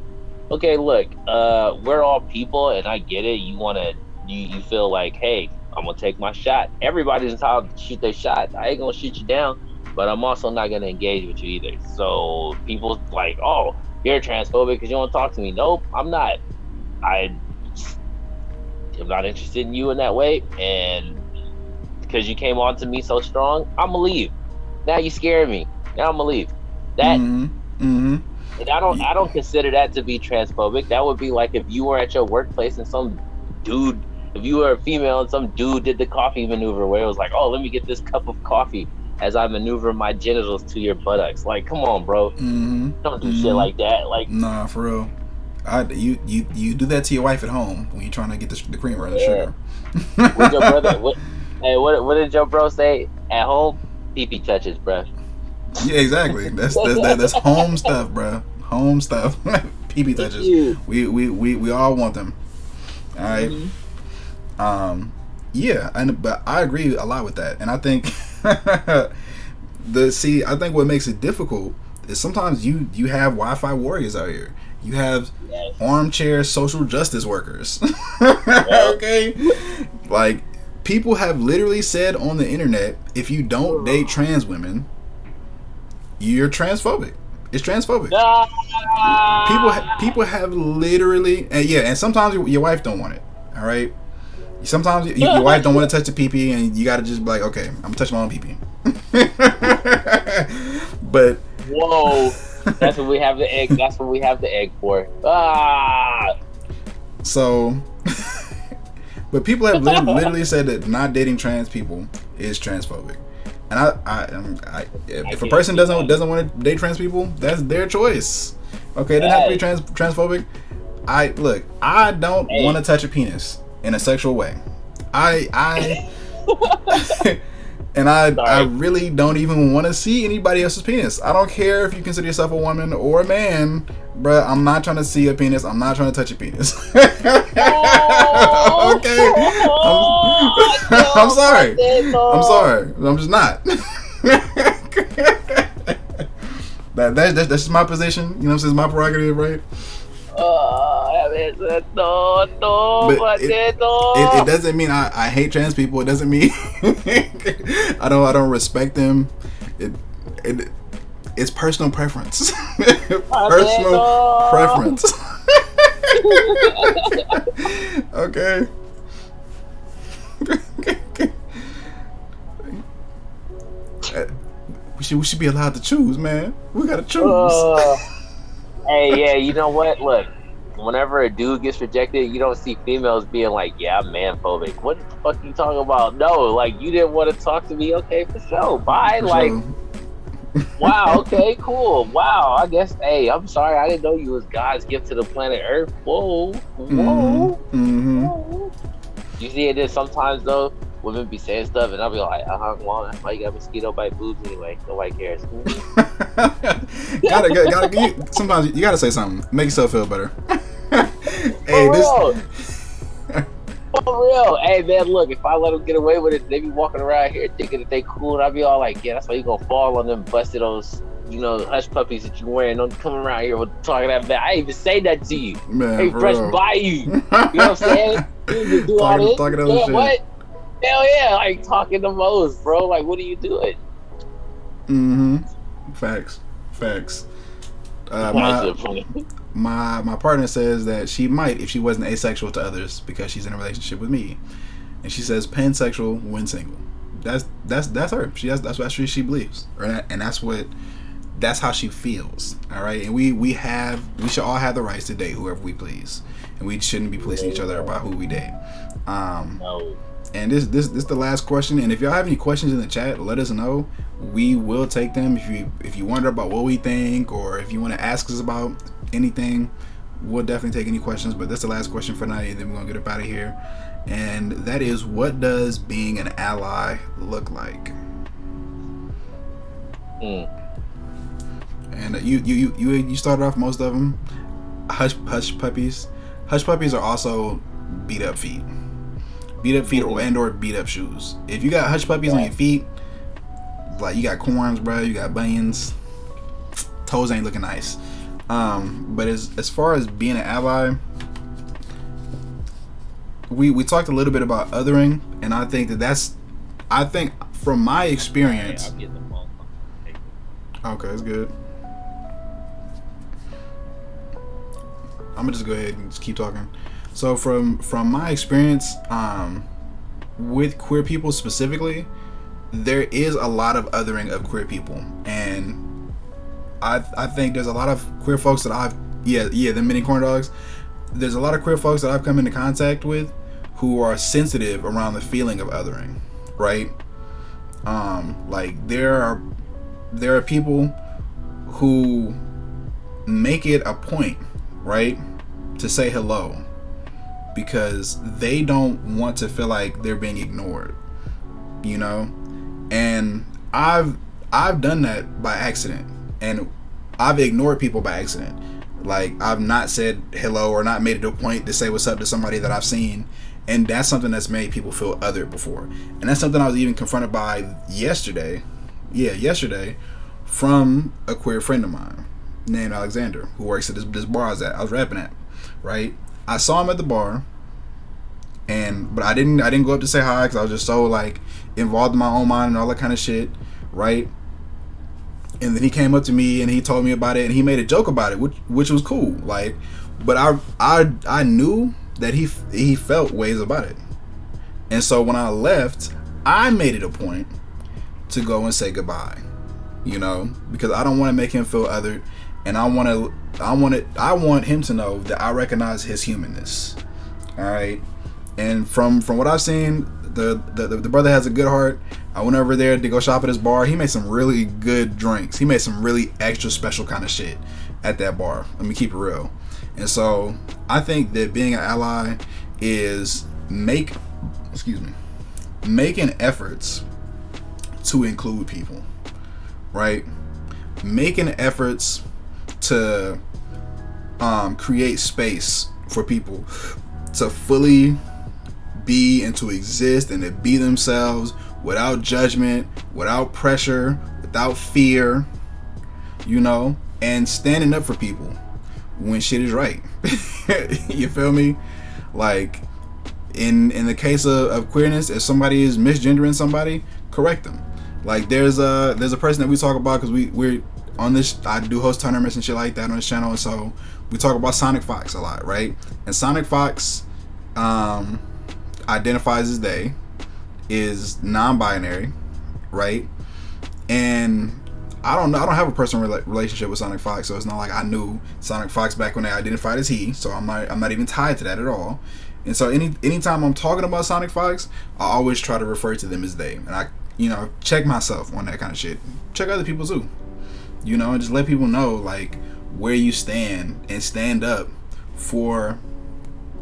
okay, look, we're all people, and I get it. You feel like, hey, I'm gonna take my shot. Everybody's entitled to shoot their shot. I ain't gonna shoot you down, but I'm also not gonna engage with you either. So people like, oh, you're transphobic because you don't talk to me. Nope, I'm not. I am not interested in you in that way, and because you came on to me so strong, I'm gonna leave. Now you scared me. Now I'm gonna leave. That Mm-hmm. Mm-hmm. and I don't consider that to be transphobic. That would be like if you were at your workplace and some dude, if you were a female and some dude did the coffee maneuver where it was like, oh, let me get this cup of coffee as I maneuver my genitals to your buttocks. Like, come on, bro, Mm-hmm. don't do shit Mm-hmm. like that. Like, Nah, for real. You do that to your wife at home when you're trying to get the creamer and the yeah. sugar. What your brother? What did your bro say at home? PP touches, bro. Yeah, exactly. That's home stuff, bro. Home stuff. PB touches. You. We all want them. All right. Mhm. Yeah, but I agree a lot with that, and I think I think what makes it difficult is sometimes you have Wi-Fi warriors out here. You have Yes. armchair social justice workers. Yep. Okay, like people have literally said on the internet, if you don't date trans women, you're transphobic. It's transphobic. People have literally, and yeah, and sometimes your wife don't want it. All right. Sometimes your wife don't want to touch the pee, and you got to just be like, okay, I'm gonna touch my own pee. But Whoa, that's what we have the egg. That's what we have the egg for. So, but people have literally said that not dating trans people is transphobic. And if a person doesn't want to date trans people, that's their choice. Okay, it doesn't have to be transphobic. I don't want to touch a penis in a sexual way. I I really don't even want to see anybody else's penis. I don't care if you consider yourself a woman or a man, bruh. I'm not trying to see a penis. I'm not trying to touch a penis. Okay. I'm sorry. I'm sorry. I'm just not. That's just my position. You know what I'm saying? It's my prerogative, right? But it doesn't mean I hate trans people. It doesn't mean I don't respect them. It's personal preference. Personal preference. Okay. We should be allowed to choose, man. We gotta choose. Hey, yeah, you know what? Look, whenever a dude gets rejected, you don't see females being like, yeah, I'm man phobic. What the fuck you talking about? No, like, you didn't want to talk to me? Okay, for sure. Bye. For like, sure. wow, okay, cool. Wow, I guess, hey, I'm sorry. I didn't know you was God's gift to the planet Earth. Whoa. Mm-hmm. Whoa. You see it is sometimes, though, women be saying stuff, and I'll be like, well, that's why you got mosquito bite boobs anyway. Nobody cares. Sometimes you gotta say something. Make yourself feel better. For real. Hey, man, look, if I let them get away with it, they be walking around here thinking that they cool, and I'll be all like, yeah, that's why you gonna fall on them busted those, hush puppies that you wearing. Don't come around here with talking that bad. I ain't even say that to you. Man, hey, brush by you. You know what I'm saying? You just do all this. Talking yeah, shit. What? Hell yeah, like talking the most, bro. Like, what are you doing? Mm-hmm. Facts. My partner says that she might if she wasn't asexual to others because she's in a relationship with me, and she says pansexual when single. that's her. That's what she believes, right? And that's how she feels. All right, and we should all have the rights to date whoever we please, and we shouldn't be policing each other about who we date. No. And this is the last question. And if y'all have any questions in the chat, let us know. We will take them. If you wonder about what we think, or if you want to ask us about anything, we'll definitely take any questions. But that's the last question for tonight, and then we're gonna get up out of here. And that is, what does being an ally look like? And you started off most of them. Hush puppies. Hush puppies are also beat up feet or beat up shoes. If you got hush puppies on your feet, like you got corns, bro, you got bunions, toes ain't looking nice. But as far as being an ally, we talked a little bit about othering, and I think I think from my experience. Okay, that's good. I'm gonna just go ahead and just keep talking. So from my experience, with queer people specifically, there is a lot of othering of queer people, and I think there's a lot of queer folks that the mini corn dogs. There's a lot of queer folks that I've come into contact with who are sensitive around the feeling of othering, right? Like there are people who make it a point, right, to say hello because they don't want to feel like they're being ignored, you know? And I've done that by accident, and I've ignored people by accident. Like I've not said hello or not made it a point to say what's up to somebody that I've seen, and that's something that's made people feel othered before. And that's something I was even confronted by yesterday from a queer friend of mine named Alexander, who works at this bar I was rapping at, right? I saw him at the bar, but I didn't go up to say hi because I was just so like involved in my own mind and all that kind of shit, right? And then he came up to me and he told me about it, and he made a joke about it, which was cool, like. But I knew that he felt ways about it, and so when I left, I made it a point to go and say goodbye, you know, because I don't want to make him feel othered, and I want him to know that I recognize his humanness. All right, and from what I've seen, the brother has a good heart. I went over there to go shop at his bar. He made some really good drinks. He made some really extra special kind of shit at that bar. Let me keep it real. And so I think that being an ally is making efforts to include people, right? Making efforts to create space for people to fully be and to exist and to be themselves without judgment, without pressure, without fear, you know, and standing up for people when shit is right. You feel me? Like in the case of queerness, if somebody is misgendering somebody, correct them. Like there's a person that we talk about because we're on this. I do host tournaments and shit like that on this channel, and so we talk about Sonic Fox a lot, right? And Sonic Fox identifies as they, is non-binary, right? And I don't have a personal relationship with Sonic Fox, so it's not like I knew Sonic Fox back when they identified as he. So I'm not even tied to that at all. And so anytime I'm talking about Sonic Fox, I always try to refer to them as they. And I, you know, check myself on that kind of shit. Check other people too, you know, and just let people know like where you stand, and stand up for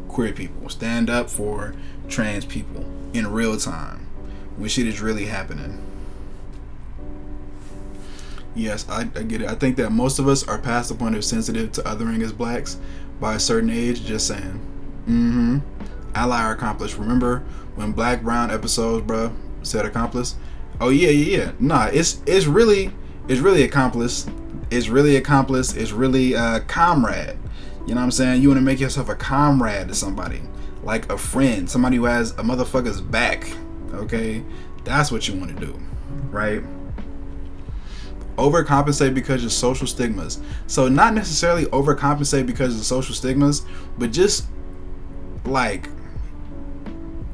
queer people, stand up for trans people in real time when shit is really happening. Yes, I get it. I think that most of us are past the point of sensitive to othering as blacks by a certain age. Just saying. Ally or accomplice. Remember when Black Brown episodes, bro, said accomplice? Oh yeah. Nah, it's really accomplice. It's really accomplice. It's really comrade. You know what I'm saying? You want to make yourself a comrade to somebody, like a friend, somebody who has a motherfucker's back. Okay, that's what you want to do, right? Overcompensate because of social stigmas. So not necessarily overcompensate because of social stigmas, but just like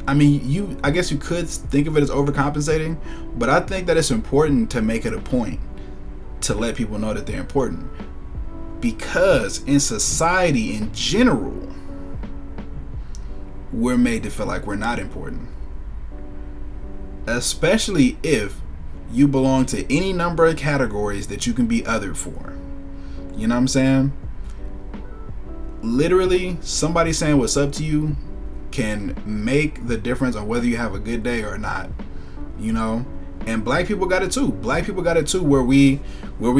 I mean, I guess you could think of it as overcompensating, but I think that it's important to make it a point to let people know that they're important, because in society in general, we're made to feel like we're not important, especially if you belong to any number of categories that you can be othered for. You know what I'm saying? Literally, somebody saying what's up to you can make the difference on whether you have a good day or not. You know? And black people got it too. Black people got it too, where we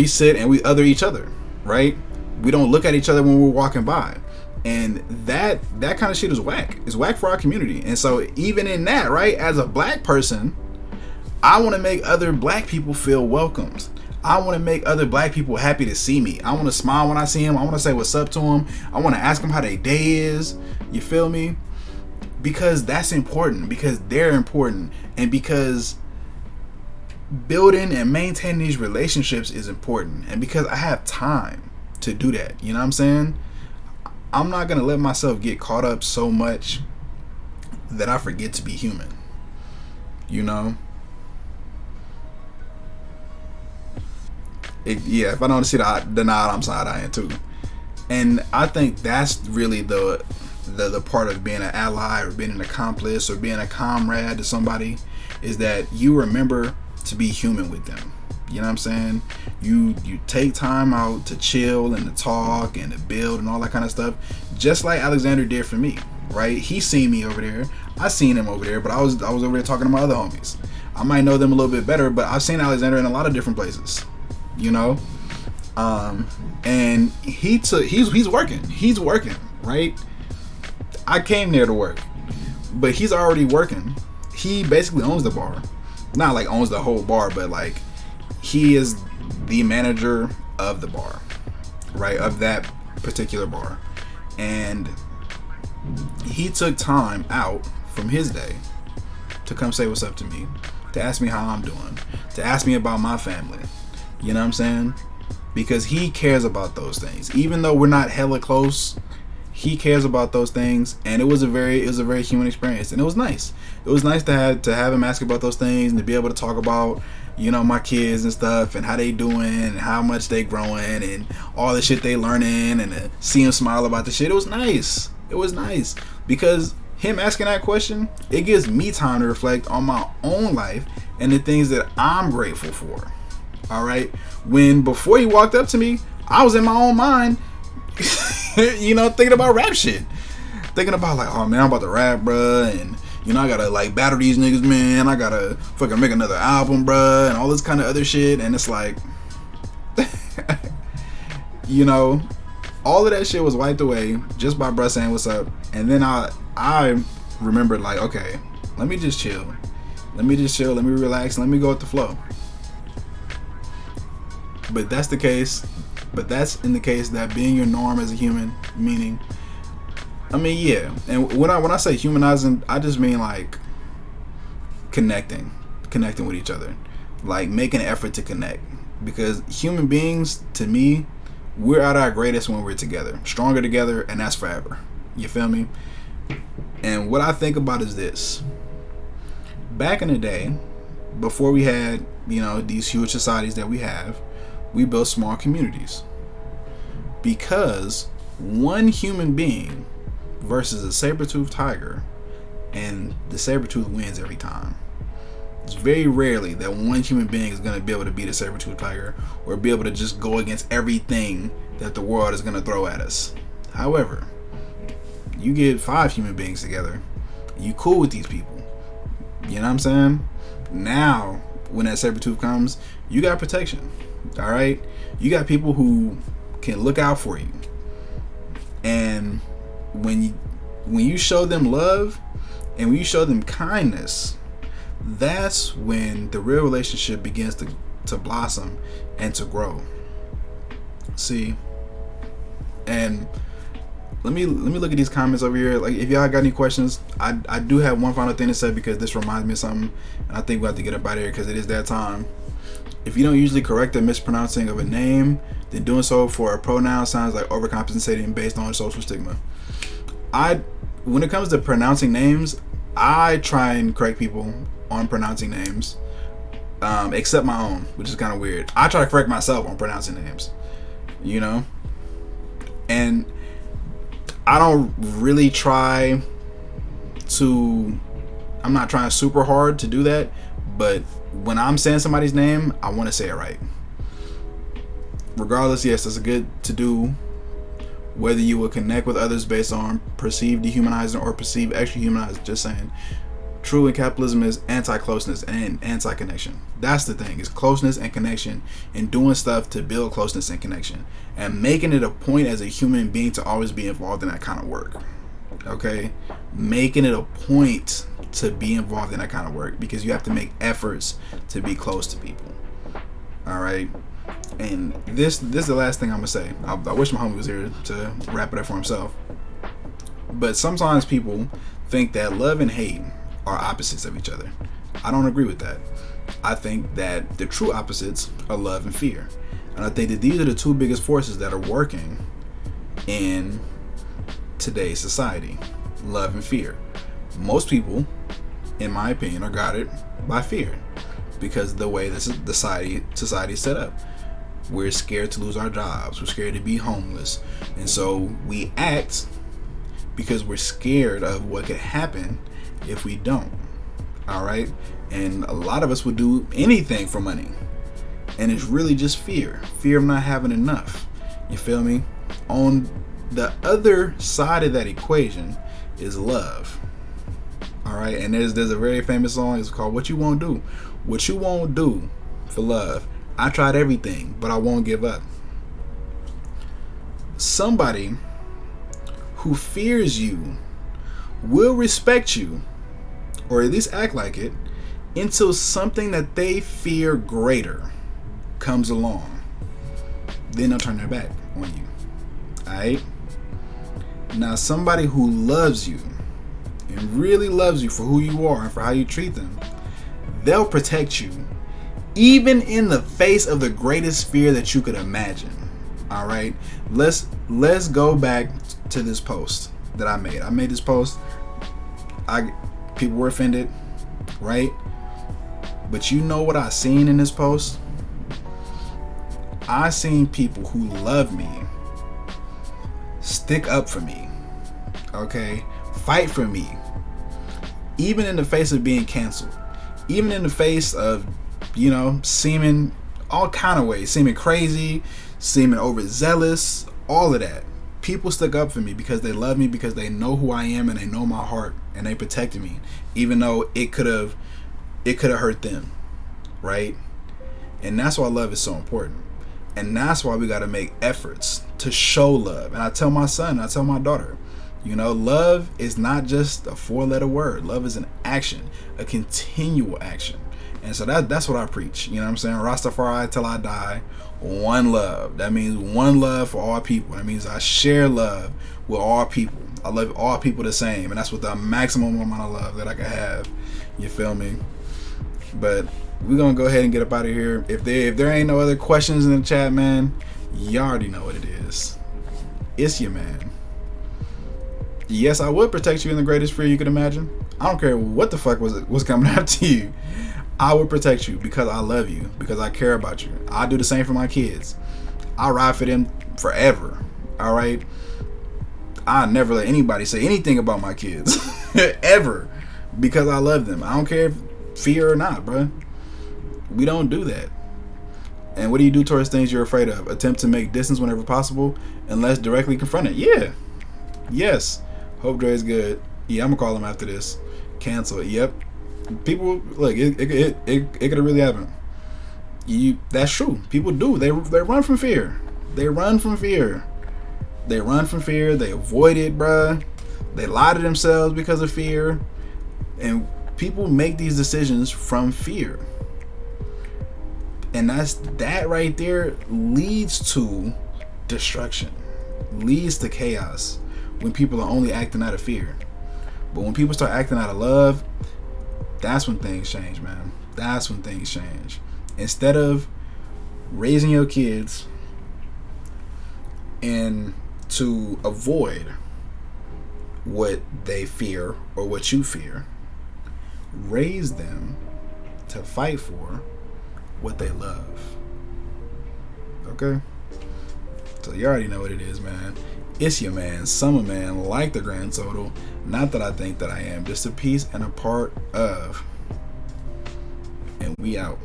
sit and we other each other, right? We don't look at each other when we're walking by. And that kind of shit is whack. It's whack for our community. And so even in that, right, as a black person, I want to make other black people feel welcomed. I want to make other black people happy to see me. I want to smile when I see them. I want to say what's up to them. I want to ask them how their day is. You feel me? Because that's important. Because they're important. And because building and maintaining these relationships is important. And because I have time to do that. You know what I'm saying? I'm not going to let myself get caught up so much that I forget to be human. You know? If I don't see the nod, I'm side-eyeing too. And I think that's really the part of being an ally or being an accomplice or being a comrade to somebody, is that you remember to be human with them. You know what I'm saying? You take time out to chill and to talk and to build and all that kind of stuff, just like Alexander did for me, right? He seen me over there. I seen him over there, but I was over there talking to my other homies. I might know them a little bit better, but I've seen Alexander in a lot of different places. You know, and he's working, right? I came there to work, but he's already working. He basically owns the bar, not like owns the whole bar, but like he is the manager of the bar, right? Of that particular bar. And he took time out from his day to come say what's up to me, to ask me how I'm doing, to ask me about my family. You know what I'm saying? Because he cares about those things. Even though we're not hella close, he cares about those things. And it was a very human experience. And it was nice. It was nice to have him ask about those things and to be able to talk about, you know, my kids and stuff and how they doing and how much they growing and all the shit they learning, and to see him smile about the shit. It was nice. It was nice. Because him asking that question, it gives me time to reflect on my own life and the things that I'm grateful for. All right. When before he walked up to me, I was in my own mind, you know, thinking about rap shit, thinking about like, oh man, I'm about to rap, bruh, and you know, I gotta like battle these niggas, man. I gotta fucking make another album, bruh, and all this kind of other shit. And it's like, you know, all of that shit was wiped away just by bruh saying what's up. And then I remembered like, okay, let me just chill. Let me relax. Let me go with the flow. But that's in the case that being your norm as a human, meaning, I mean, yeah. And when I say humanizing, I just mean like connecting with each other, like make an effort to connect. Because human beings, to me, we're at our greatest when we're together, stronger together, and that's forever. You feel me? And what I think about is this: back in the day, before we had, you know, these huge societies that we have, we built small communities, because one human being versus a saber-toothed tiger, and the saber-tooth wins every time. It's very rarely that one human being is going to be able to beat a saber-toothed tiger or be able to just go against everything that the world is going to throw at us. However, you get 5 human beings together, you cool with these people. You know what I'm saying? Now, when that saber-tooth comes, you got protection. All right, you got people who can look out for you, and when you show them love and when you show them kindness, that's when the real relationship begins to blossom and to grow. See, and let me look at these comments over here. Like, if y'all got any questions, I do have one final thing to say, because this reminds me of something, and I think we have to get up out of here because it is that time. If you don't usually correct the mispronouncing of a name, then doing so for a pronoun sounds like overcompensating based on social stigma. When it comes to pronouncing names, I try and correct people on pronouncing names, except my own, which is kind of weird. I try to correct myself on pronouncing names, you know? And I don't really try to, I'm not trying super hard to do that, but when I'm saying somebody's name, I want to say it right. Regardless, yes, it's good to do, whether you will connect with others based on perceived dehumanizing or perceived extra humanizing. Just saying, true in capitalism is anti-closeness and anti-connection. That's the thing, is closeness and connection, and doing stuff to build closeness and connection, and making it a point as a human being to always be involved in that kind of work. Okay, making it a point to be involved in that kind of work, because you have to make efforts to be close to people. All right. And this is the last thing I'm gonna say. I wish my homie was here to wrap it up for himself. But sometimes people think that love and hate are opposites of each other. I don't agree with that. I think that the true opposites are love and fear. And I think that these are the two biggest forces that are working in today's society. Love and fear. Most people, in my opinion, are guided by fear, because of the way this society is set up. We're scared to lose our jobs. We're scared to be homeless. And so we act because we're scared of what could happen if we don't. All right? And a lot of us would do anything for money. And it's really just fear. Fear of not having enough. You feel me? On the other side of that equation is love. All right? And there's a very famous song. It's called What You Won't Do. What you won't do for love. I tried everything, but I won't give up. Somebody who fears you will respect you, or at least act like it, until something that they fear greater comes along. Then they'll turn their back on you. Alright? Now, somebody who loves you and really loves you for who you are and for how you treat them, they'll protect you even in the face of the greatest fear that you could imagine. All right, let's go back to this post that I made. I made this post. People were offended, right? But you know what I seen in this post? I seen people who love me stick up for me. Okay, fight for me, even in the face of being canceled, even in the face of, you know, seeming all kind of ways, seeming crazy, seeming overzealous, all of that. People stick up for me because they love me, because they know who I am and they know my heart, and they protected me, even though it could have hurt them, right? And that's why love is so important, and that's why we got to make efforts to show love. And I tell my son, I tell my daughter, you know, love is not just a 4-letter word. Love is an action, a continual action. And so that's what I preach. You know what I'm saying? Rastafari till I die. One love. That means one love for all people. That means I share love with all people. I love all people the same. And that's what the maximum amount of love that I can have. You feel me? But we're going to go ahead and get up out of here. If there ain't no other questions in the chat, man, you already know what it is. It's your man. Yes, I would protect you in the greatest fear you could imagine. I don't care what the fuck was coming after you. I would protect you because I love you, because I care about you. I do the same for my kids. I ride for them forever. All right? I never let anybody say anything about my kids ever, because I love them. I don't care if fear or not, bro. We don't do that. And what do you do towards things you're afraid of? Attempt to make distance whenever possible, unless directly confronted. Yeah. Yes. Hope Dre is good. Yeah, I'm gonna call him after this. Cancel it. Yep. People, look, it could have really happened. That's true. People do. They run from fear. They run from fear. They run from fear. They avoid it, bruh. They lie to themselves because of fear. And people make these decisions from fear. And that right there leads to destruction. Leads to chaos when people are only acting out of fear. But when people start acting out of love, that's when things change, man. That's when things change. Instead of raising your kids and to avoid what they fear or what you fear, raised them to fight for what they love. Okay? So you already know what it is, man. It's your man, SumOfMan, like the grand total. Not that I think that I am, just a piece and a part of. And we out.